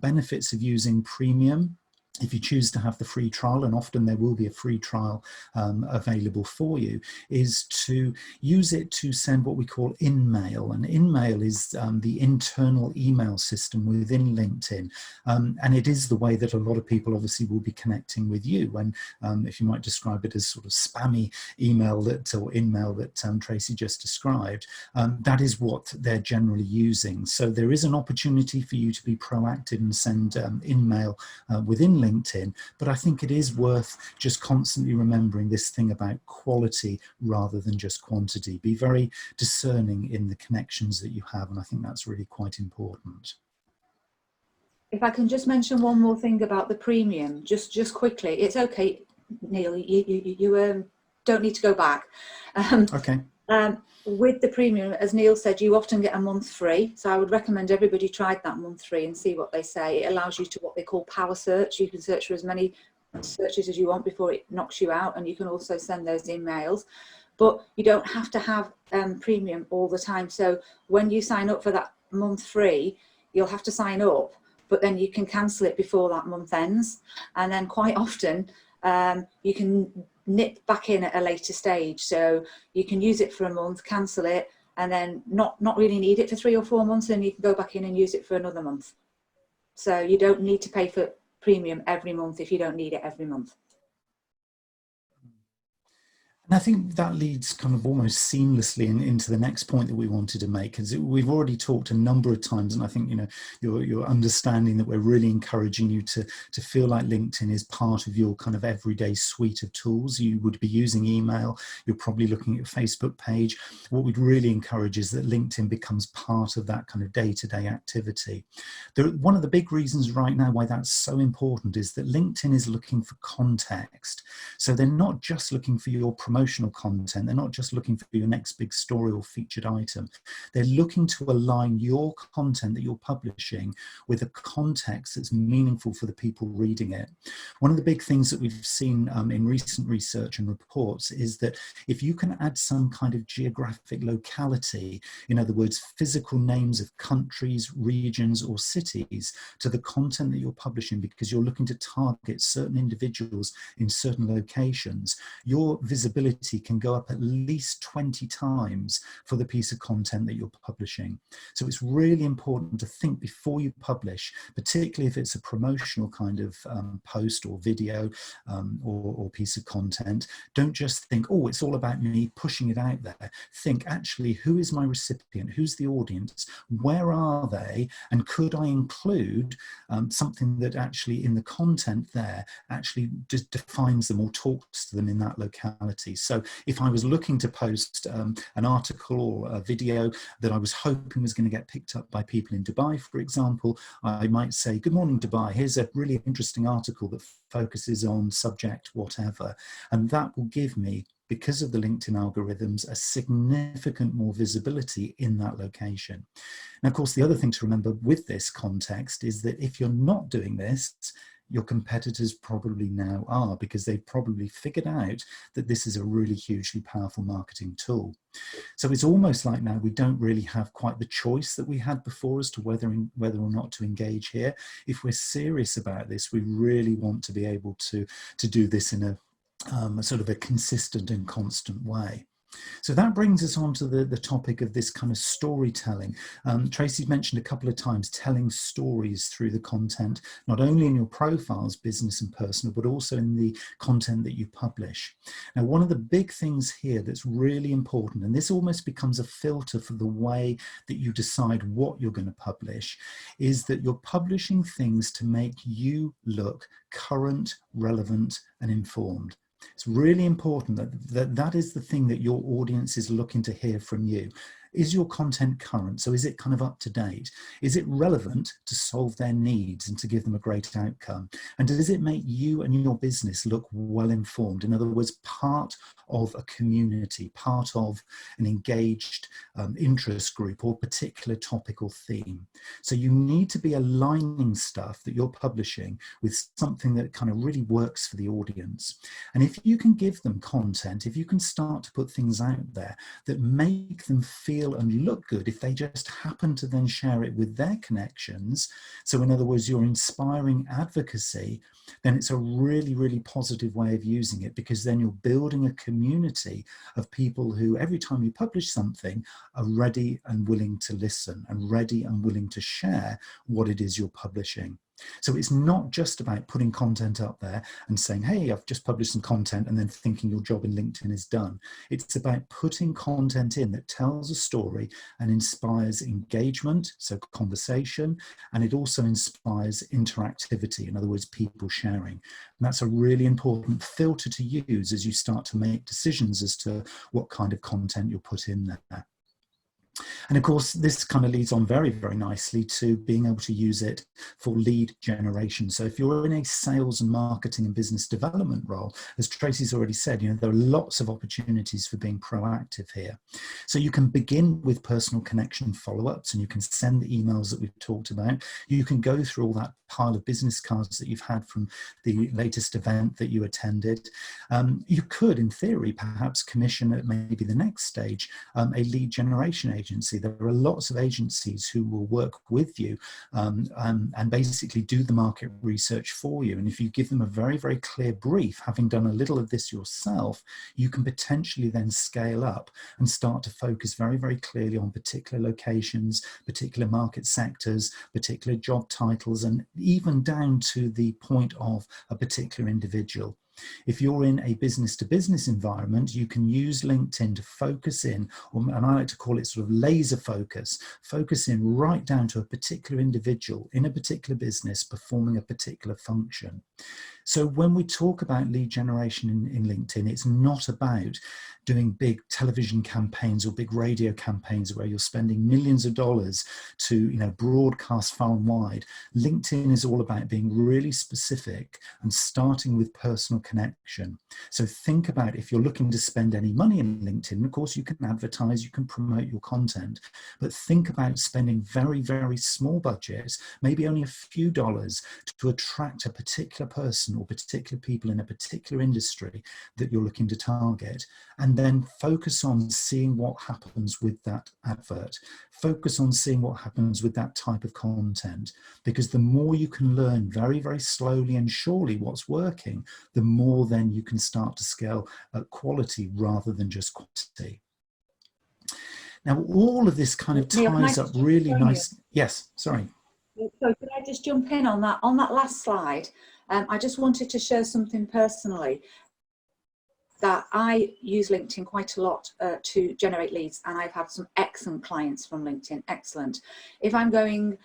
benefits of using premium, if you choose to have the free trial, and often there will be a free trial available for you, is to use it to send what we call InMail. And InMail is the internal email system within LinkedIn. And it is the way that a lot of people obviously will be connecting with you. When, if you might describe it as sort of spammy email or InMail that Tracy just described, that is what they're generally using. So there is an opportunity for you to be proactive and send InMail within LinkedIn, but I think it is worth just constantly remembering this thing about quality rather than just quantity. Be very discerning in the connections that you have, and I think that's really quite important. If I can just mention one more thing about the premium, just quickly. It's okay, Neil, you don't need to go back. Okay. With the premium, as Neil said, you often get a month free. So I would recommend everybody tried that month free and see what they say. It allows you to what they call power search. You can search for as many searches as you want before it knocks you out, and you can also send those emails. But you don't have to have premium all the time. So when you sign up for that month free, you'll have to sign up, but then you can cancel it before that month ends. And then quite often you can nip back in at a later stage. So you can use it for a month, cancel it, and then not really need it for 3 or 4 months, and you can go back in and use it for another month. So you don't need to pay for premium every month if you don't need it every month. And I think that leads kind of almost seamlessly into the next point that we wanted to make, because we've already talked a number of times, and I think, you know, you're understanding that we're really encouraging you to feel like LinkedIn is part of your kind of everyday suite of tools. You would be using email, you're probably looking at your Facebook page. What we'd really encourage is that LinkedIn becomes part of that kind of day-to-day activity. One of the big reasons right now why that's so important is that LinkedIn is looking for context. So they're not just looking for your promotional content. They're not just looking for your next big story or featured item. They're looking to align your content that you're publishing with a context that's meaningful for the people reading it. One of the big things that we've seen in recent research and reports is that if you can add some kind of geographic locality, in other words, physical names of countries, regions, or cities to the content that you're publishing, because you're looking to target certain individuals in certain locations, your visibility can go up at least 20 times for the piece of content that you're publishing. So it's really important to think before you publish, particularly if it's a promotional kind of post or video or piece of content. Don't just think, oh, it's all about me pushing it out there. Think, actually, who is my recipient? Who's the audience? Where are they? And could I include something that actually in the content there actually just defines them or talks to them in that locality? So if I was looking to post an article or a video that I was hoping was going to get picked up by people in Dubai, for example, I might say, good morning, Dubai. Here's a really interesting article that focuses on subject whatever. And that will give me, because of the LinkedIn algorithms, a significant more visibility in that location. Now, of course, the other thing to remember with this context is that if you're not doing this, your competitors probably now are, because they've probably figured out that this is a really hugely powerful marketing tool. So it's almost like now we don't really have quite the choice that we had before as to whether or not to engage here. If we're serious about this, we really want to be able to do this in a sort of a consistent and constant way. So that brings us on to the topic of this kind of storytelling. Tracy's mentioned a couple of times telling stories through the content, not only in your profiles, business and personal, but also in the content that you publish. Now, one of the big things here that's really important, and this almost becomes a filter for the way that you decide what you're going to publish, is that you're publishing things to make you look current, relevant, and informed. It's really important that is the thing that your audience is looking to hear from you. Is your content current? So is it kind of up to date? Is it relevant to solve their needs and to give them a great outcome? And does it make you and your business look well informed? In other words, part of a community, part of an engaged interest group or particular topic or theme. So you need to be aligning stuff that you're publishing with something that kind of really works for the audience. And if you can give them content, if you can start to put things out there that make them feel and look good, if they just happen to then share it with their connections, so in other words, you're inspiring advocacy, then it's a really, really positive way of using it, because then you're building a community of people who every time you publish something are ready and willing to listen and ready and willing to share what it is you're publishing. So it's not just about putting content up there and saying, hey, I've just published some content, and then thinking your job in LinkedIn is done. It's about putting content in that tells a story and inspires engagement, so conversation, and it also inspires interactivity, in other words, people sharing. And that's a really important filter to use as you start to make decisions as to what kind of content you'll put in there. And of course, this kind of leads on very, very nicely to being able to use it for lead generation. So if you're in a sales and marketing and business development role, as Tracy's already said, there are lots of opportunities for being proactive here. So you can begin with personal connection follow-ups, and you can send the emails that we've talked about. You can go through all that pile of business cards that you've had from the latest event that you attended. You could, in theory, perhaps commission at maybe the next stage a lead generation agency. There are lots of agencies who will work with you and basically do the market research for you. And if you give them a very, very clear brief, having done a little of this yourself, you can potentially then scale up and start to focus very, very clearly on particular locations, particular market sectors, particular job titles, and even down to the point of a particular individual. If you're in a business-to-business environment, you can use LinkedIn to focus in, and I like to call it sort of laser focus in right down to a particular individual in a particular business performing a particular function. So when we talk about lead generation in LinkedIn, it's not about doing big television campaigns or big radio campaigns where you're spending millions of dollars to broadcast far and wide. LinkedIn is all about being really specific and starting with personal connection. So think about, if you're looking to spend any money in LinkedIn, of course you can advertise, you can promote your content, but think about spending very, very small budgets, maybe only a few dollars, to attract a particular person or particular people in a particular industry that you're looking to target, and then focus on seeing what happens with that advert. Focus on seeing what happens with that type of content, because the more you can learn very, very slowly and surely what's working, the more then you can start to scale at quality rather than just quantity. Now, all of this kind of ties up really nice. Yes, sorry. So could I just jump in on that last slide? I just wanted to share something personally, that I use LinkedIn quite a lot to generate leads, and I've had some excellent clients from LinkedIn, excellent. If I'm going,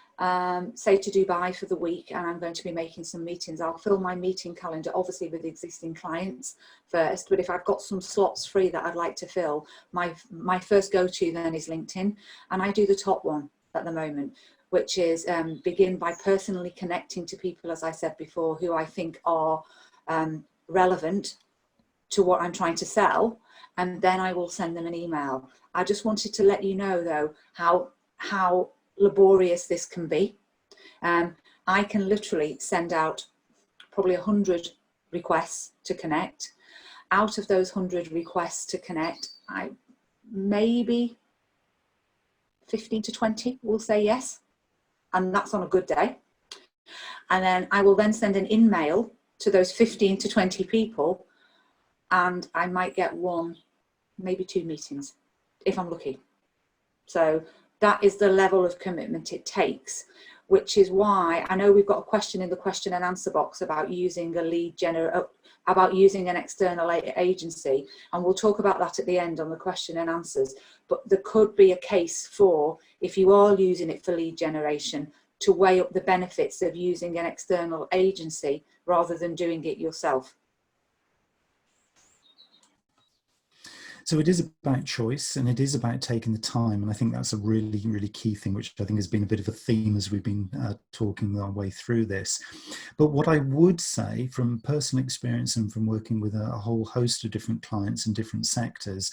say, to Dubai for the week and I'm going to be making some meetings, I'll fill my meeting calendar, obviously with existing clients first, but if I've got some slots free that I'd like to fill, my first go-to then is LinkedIn, and I do the top one at the moment, which is begin by personally connecting to people, as I said before, who I think are relevant to what I'm trying to sell, and then I will send them an email. I just wanted to let you know, though, how laborious this can be. I can literally send out probably 100 requests to connect. Out of those 100 requests to connect, I maybe 15 to 20 will say yes, and that's on a good day. And then I will then send an in-mail to those 15 to 20 people, and I might get one, maybe 2 meetings, if I'm lucky. So that is the level of commitment it takes, which is why I know we've got a question in the question and answer box about using a lead generator, about using an external agency, and we'll talk about that at the end on the question and answers. But there could be a case for, if you are using it for lead generation, to weigh up the benefits of using an external agency rather than doing it yourself. So it is about choice, and it is about taking the time. And I think that's a really, really key thing, which I think has been a bit of a theme as we've been talking our way through this. But what I would say from personal experience and from working with a whole host of different clients in different sectors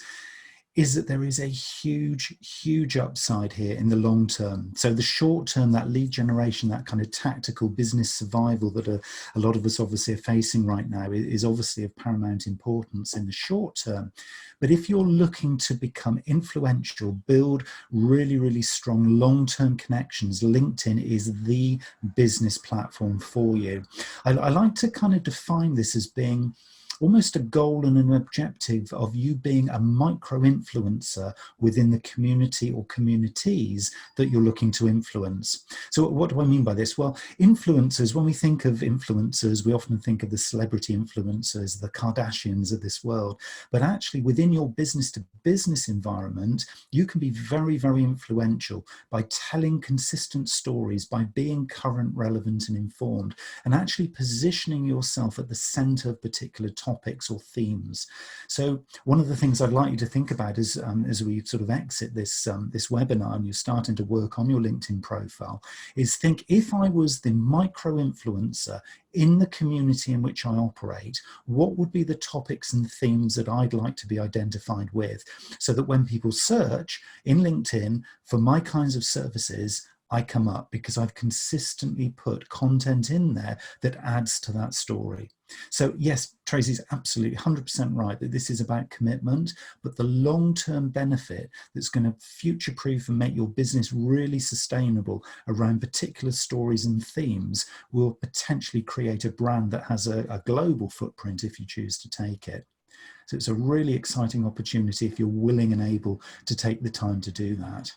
is that there is a huge, huge upside here in the long term. So the short term, that lead generation, that kind of tactical business survival that a lot of us obviously are facing right now is obviously of paramount importance in the short term. But if you're looking to become influential, build really, really strong long-term connections, LinkedIn is the business platform for you. I like to kind of define this as being almost a goal and an objective of you being a micro-influencer within the community or communities that you're looking to influence. So what do I mean by this? Well, influencers, when we think of influencers, we often think of the celebrity influencers, the Kardashians of this world, but actually within your business to business environment, you can be very, very influential by telling consistent stories, by being current, relevant and informed, and actually positioning yourself at the center of particular topics or themes. So one of the things I'd like you to think about is, as we sort of exit this, this webinar and you're starting to work on your LinkedIn profile, is think, if I was the micro influencer in the community in which I operate, what would be the topics and themes that I'd like to be identified with, so that when people search in LinkedIn for my kinds of services, I come up because I've consistently put content in there that adds to that story. So yes, Tracy's absolutely 100% right that this is about commitment, but the long-term benefit that's going to future-proof and make your business really sustainable around particular stories and themes will potentially create a brand that has a global footprint if you choose to take it. So it's a really exciting opportunity if you're willing and able to take the time to do that.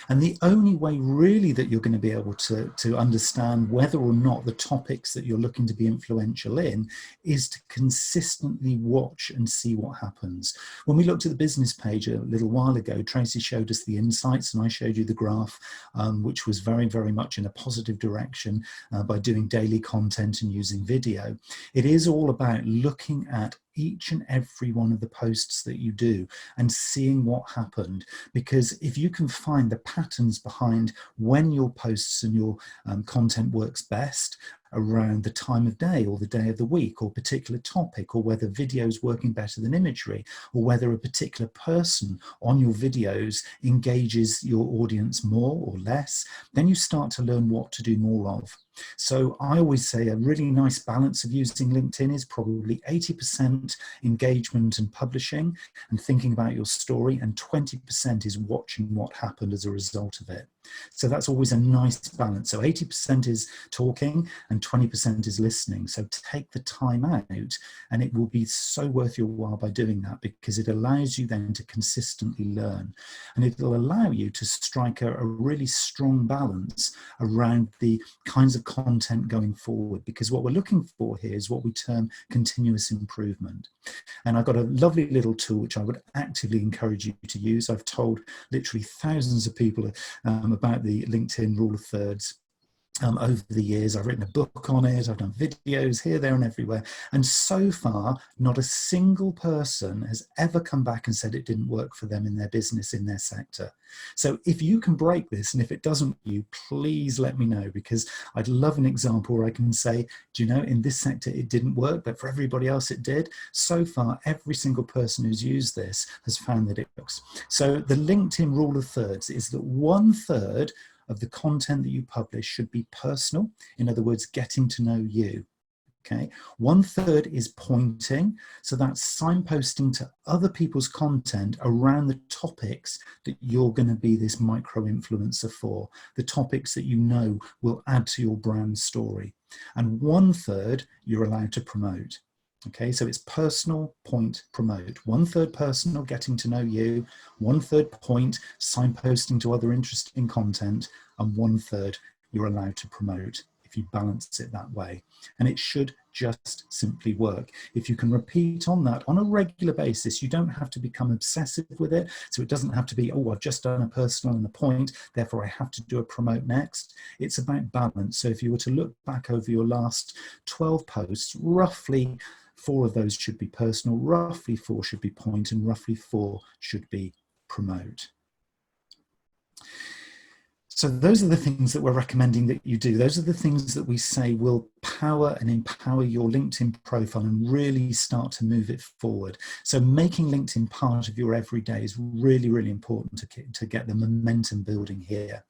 And the only way really that you're going to be able to understand whether or not the topics that you're looking to be influential in is to consistently watch and see what happens. When we looked at the business page a little while ago, Tracy showed us the insights and I showed you the graph, which was very, very much in a positive direction by doing daily content and using video. It is all about looking at each and every one of the posts that you do and seeing what happened, because if you can find the patterns behind when your posts and your content works best around the time of day or the day of the week or particular topic, or whether video is working better than imagery, or whether a particular person on your videos engages your audience more or less, then you start to learn what to do more of. So I always say a really nice balance of using LinkedIn is probably 80% engagement and publishing and thinking about your story, and 20% is watching what happened as a result of it. So that's always a nice balance. So 80% is talking and 20% is listening. So take the time out, and it will be so worth your while by doing that, because it allows you then to consistently learn, and it will allow you to strike a really strong balance around the kinds of content going forward, because what we're looking for here is what we term continuous improvement. And I've got a lovely little tool which I would actively encourage you to use. I've told literally thousands of people about the LinkedIn rule of thirds over the years. I've written a book on it, I've done videos here, there and everywhere, and so far not a single person has ever come back and said it didn't work for them in their business, in their sector. So if you can break this, and if it doesn't, you please let me know, because I'd love an example where I can say, do you know, in this sector it didn't work, but for everybody else it did. So far every single person who's used this has found that it works. So the LinkedIn rule of thirds is that 1/3 of the content that you publish should be personal. In other words, getting to know you. Okay, 1/3 is pointing, so that's signposting to other people's content around the topics that you're going to be this micro influencer for, the topics that you know will add to your brand story, and 1/3 you're allowed to promote. Okay, so it's personal, point, promote. 1/3 personal, getting to know you, 1/3 point, signposting to other interesting content, and 1/3 you're allowed to promote, if you balance it that way. And it should just simply work. If you can repeat on that on a regular basis, you don't have to become obsessive with it. So it doesn't have to be, oh, I've just done a personal and a point, therefore I have to do a promote next. It's about balance. So if you were to look back over your last 12 posts, roughly 4 of those should be personal, roughly 4 should be point, and roughly 4 should be promote. So those are the things that we're recommending that you do. Those are the things that we say will power and empower your LinkedIn profile and really start to move it forward. So making LinkedIn part of your everyday is really, really important to get the momentum building here.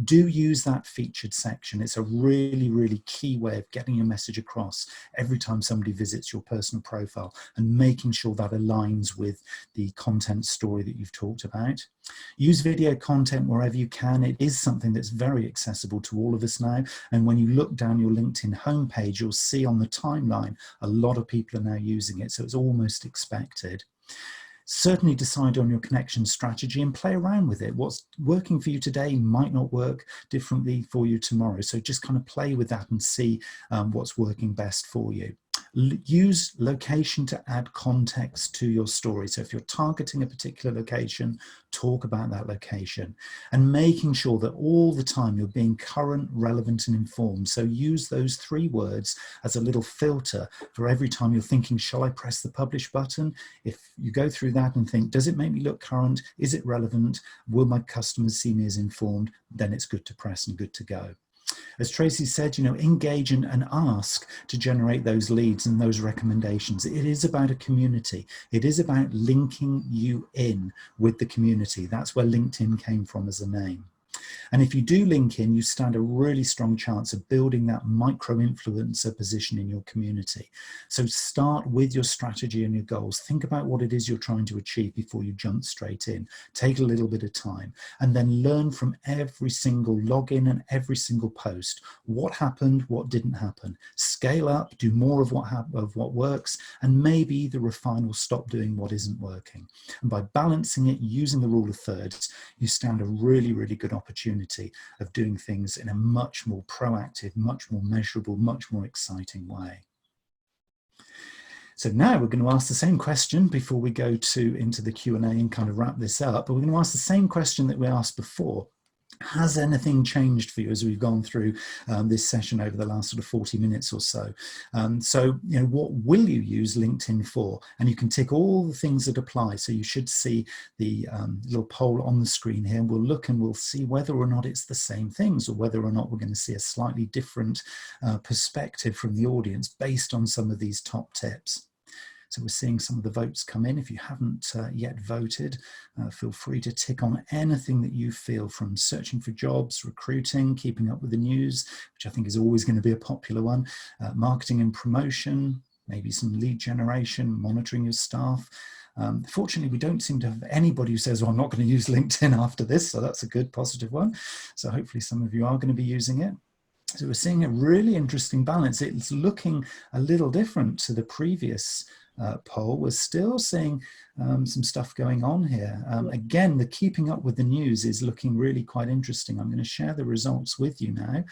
Do use that featured section. It's a really, really key way of getting your message across every time somebody visits your personal profile, and making sure that aligns with the content story that you've talked about. Use video content wherever you can. It is something that's very accessible to all of us now. And when you look down your LinkedIn home homepage, you'll see on the timeline, a lot of people are now using it. So it's almost expected. Certainly decide on your connection strategy and play around with it. What's working for you today might not work differently for you tomorrow. So just kind of play with that and see what's working best for you. Use location to add context to your story. So if you're targeting a particular location, talk about that location, and making sure that all the time you're being current, relevant, and informed. So use those 3 words as a little filter for every time you're thinking, shall I press the publish button? If you go through that and think, does it make me look current? Is it relevant? Will my customers see me as informed? Then it's good to press and good to go. As Tracy said, engage and ask to generate those leads and those recommendations. It is about a community. It is about linking you in with the community. That's where LinkedIn came from as a name. And if you do link in, you stand a really strong chance of building that micro-influencer position in your community. So start with your strategy and your goals. Think about what it is you're trying to achieve before you jump straight in. Take a little bit of time and then learn from every single login and every single post. What happened, what didn't happen. Scale up, do more of what works, and maybe either refine or stop doing what isn't working. And by balancing it, using the rule of thirds, you stand a really, really good opportunity of doing things in a much more proactive, much more measurable, much more exciting way. So now we're going to ask the same question before we go into the Q&A and kind of wrap this up, but we're going to ask the same question that we asked before. Has anything changed for you as we've gone through this session over the last sort of 40 minutes or so? What will you use LinkedIn for? And you can tick all the things that apply. So you should see the little poll on the screen here. We'll look and we'll see whether or not it's the same things or whether or not we're going to see a slightly different perspective from the audience based on some of these top tips. So we're seeing some of the votes come in. If you haven't yet voted, feel free to tick on anything that you feel, from searching for jobs, recruiting, keeping up with the news, which I think is always going to be a popular one, marketing and promotion, maybe some lead generation, monitoring your staff. Fortunately, we don't seem to have anybody who says, well, I'm not going to use LinkedIn after this. So that's a good positive one. So hopefully some of you are going to be using it. So we're seeing a really interesting balance. It's looking a little different to the previous poll. We're still seeing some stuff going on here. Again, the keeping up with the news is looking really quite interesting. I'm going to share the results with you now,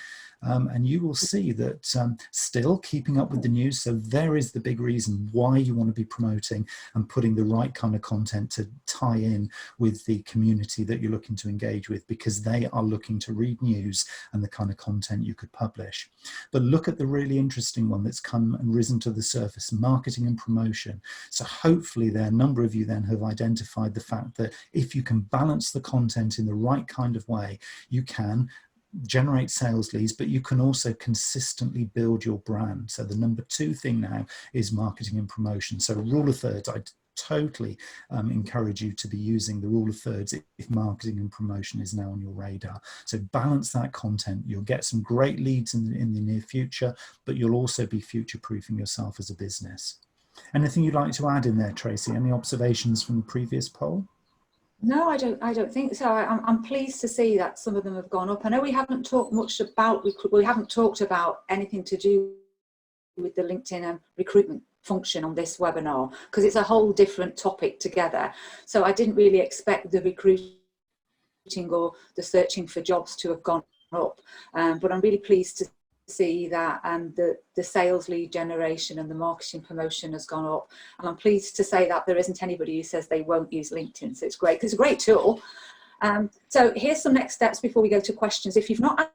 and you will see that still keeping up with the news. So there is the big reason why you want to be promoting and putting the right kind of content to tie in with the community that you're looking to engage with, because they are looking to read news and the kind of content you could publish. But look at the really interesting one that's come and risen to the surface: marketing and promotion. So hopefully there are a number of you then have identified the fact that if you can balance the content in the right kind of way, you can generate sales leads, but you can also consistently build your brand. So the number 2 thing now is marketing and promotion. So rule of thirds, I totally encourage you to be using the rule of thirds if marketing and promotion is now on your radar. So balance that content. You'll get some great leads in the near future, but you'll also be future-proofing yourself as a business. Anything you'd like to add in there, Tracy? Any observations from the previous poll? No, I don't think so. I'm pleased to see that some of them have gone up. I know we haven't talked much about, we haven't talked about anything to do with the LinkedIn recruitment function on this webinar, because it's a whole different topic together. So I didn't really expect the recruiting or the searching for jobs to have gone up, but I'm really pleased to see that the sales lead generation and the marketing promotion has gone up, and I'm pleased to say that there isn't anybody who says they won't use LinkedIn. So it's great, because it's a great tool. So here's some next steps before we go to questions. If you've not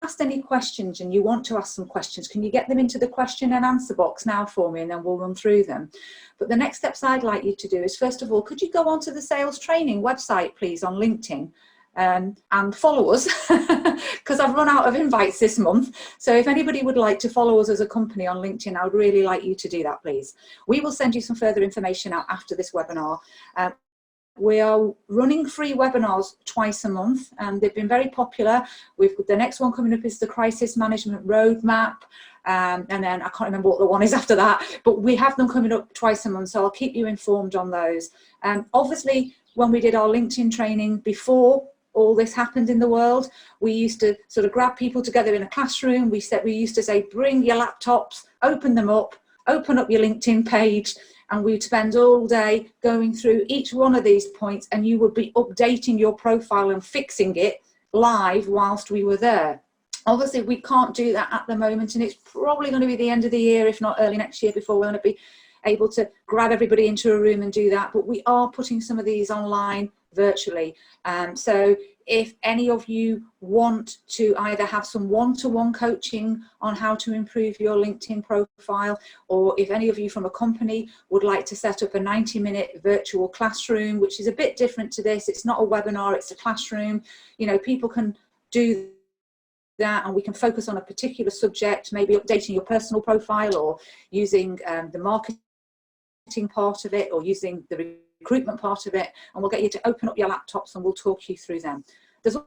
asked any questions and you want to ask some questions, can you get them into the question and answer box now for me, and then we'll run through them. But the next steps I'd like you to do is, first of all, could you go onto the sales training website, please, on LinkedIn, and follow us, because I've run out of invites this month. So if anybody would like to follow us as a company on LinkedIn, I would really like you to do that, please. We will send you some further information out after this webinar. We are running free webinars twice a month, and they've been very popular. The next one coming up is the Crisis Management Roadmap, and then I can't remember what the one is after that, but we have them coming up twice a month, so I'll keep you informed on those. Obviously, when we did our LinkedIn training before, all this happened in the world. We used to sort of grab people together in a classroom. We used to say, bring your laptops, open them up, open up your LinkedIn page, and we'd spend all day going through each one of these points, and you would be updating your profile and fixing it live whilst we were there. Obviously, we can't do that at the moment, and it's probably going to be the end of the year, if not early next year, before we're going to be able to grab everybody into a room and do that. But we are putting some of these online virtually. So if any of you want to either have some one-to-one coaching on how to improve your LinkedIn profile, or if any of you from a company would like to set up a 90-minute virtual classroom, which is a bit different to this, it's not a webinar, it's a classroom, you know, people can do that and we can focus on a particular subject, maybe updating your personal profile, or using the marketing part of it, or using the recruitment part of it, and we'll get you to open up your laptops and we'll talk you through them. There's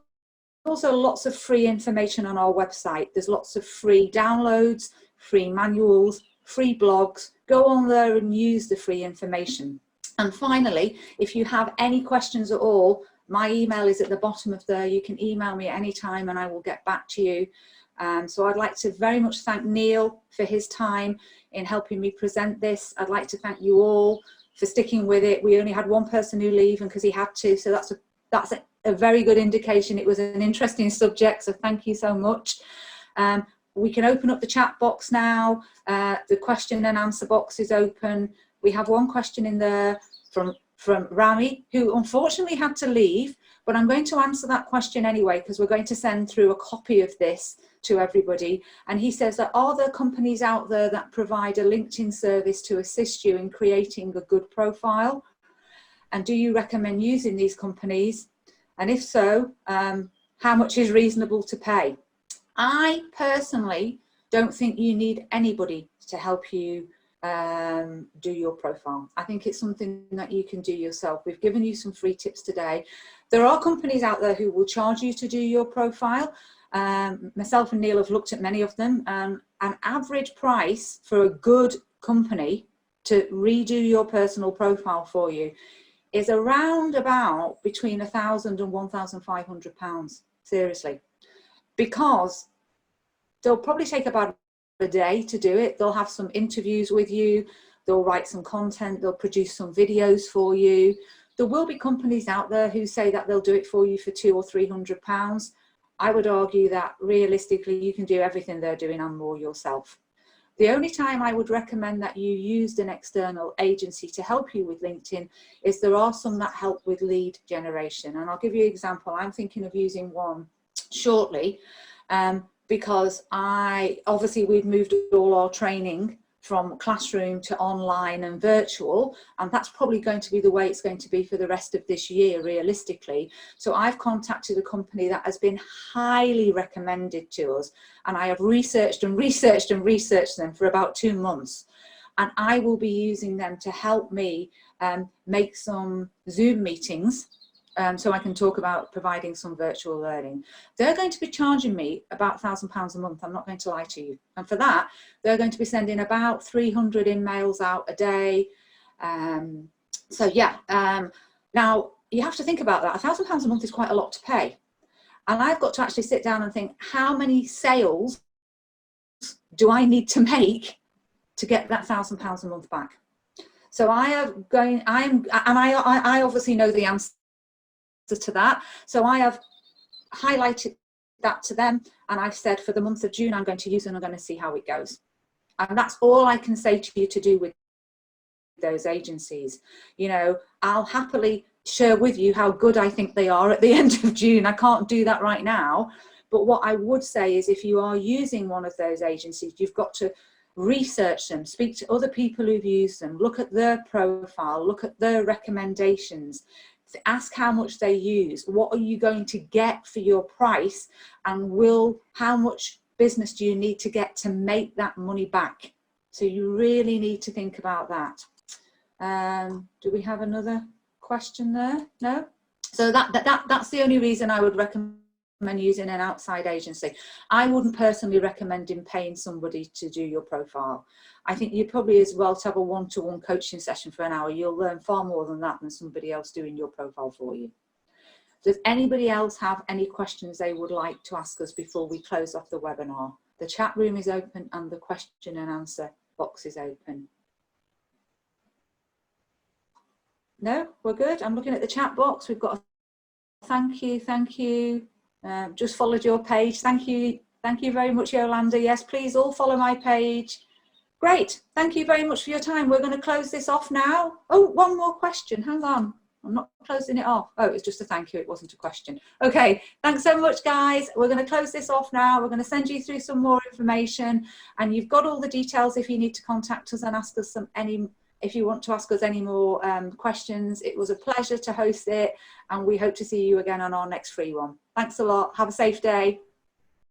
also lots of free information on our website. There's lots of free downloads, free manuals, free blogs. Go on there and use the free information. And finally, if you have any questions at all, my email is at the bottom of there. You can email me at any time and I will get back to you. So I'd like to very much thank Neil for his time in helping me present this. I'd like to thank you all for sticking with it. We only had one person who leave, and because he had to, so that's a very good indication. It was an interesting subject, so thank you so much. We can open up the chat box now. The question and answer box is open. We have one question in there from Rami, who unfortunately had to leave, but I'm going to answer that question anyway, because we're going to send through a copy of this to everybody. And he says that, are there companies out there that provide a LinkedIn service to assist you in creating a good profile? And do you recommend using these companies? And if so, how much is reasonable to pay? I personally don't think you need anybody to help you do your profile. I think it's something that you can do yourself. We've given you some free tips today. There are companies out there who will charge you to do your profile. Myself and Neil have looked at many of them. An average price for a good company to redo your personal profile for you is around about between £1,000 and £1,500, seriously, because they'll probably take about a day to do it. They'll have some interviews with you, they'll write some content, they'll produce some videos for you. There will be companies out there who say that they'll do it for you for £200 or £300. I would argue that realistically you can do everything they're doing and more yourself. The only time I would recommend that you used an external agency to help you with LinkedIn is there are some that help with lead generation. And I'll give you an example. I'm thinking of using one shortly because obviously we've moved all our training from classroom to online and virtual, and that's probably going to be the way it's going to be for the rest of this year, realistically. So I've contacted a company that has been highly recommended to us, and I have researched and researched and researched them for about 2 months, and I will be using them to help me make some Zoom meetings so I can talk about providing some virtual learning. They're going to be charging me about £1,000 a month, I'm not going to lie to you. And for that, they're going to be sending about 300 emails out a day. So yeah, now you have to think about that. £1,000 a month is quite a lot to pay. And I've got to actually sit down and think, how many sales do I need to make to get that £1,000 a month back? So I obviously know the answer to that. So I have highlighted that to them, and I've said for the month of June I'm going to use it and I'm going to see how it goes. And that's all I can say to you to do with those agencies. You know, I'll happily share with you how good I think they are at the end of June. I can't do that right now, but what I would say is if you are using one of those agencies, you've got to research them, speak to other people who've used them, look at their profile, look at their recommendations, ask how much they use, what are you going to get for your price, and how much business do you need to get to make that money back? So you really need to think about that. Do we have another question there? No? So that's the only reason I would recommend using an outside agency. I wouldn't personally recommend paying somebody to do your profile. I think you probably as well to have a one-to-one coaching session for an hour. You'll learn far more than that than somebody else doing your profile for you. Does anybody else have any questions they would like to ask us before we close off the webinar? The chat room is open and the question and answer box is open. No, we're good. I'm looking at the chat box. We've got a thank you. Just followed your page. Thank you very much, Yolanda. Yes, please all follow my page. Great. Thank you very much for your time. We're going to close this off now. Oh, one more question. Hang on. I'm not closing it off. Oh, it's just a thank you. It wasn't a question. Okay. Thanks so much, guys. We're going to close this off now. We're going to send you through some more information, and you've got all the details if you need to contact us and ask us if you want to ask us any more questions. It was a pleasure to host it, and we hope to see you again on our next free one. Thanks a lot. Have a safe day.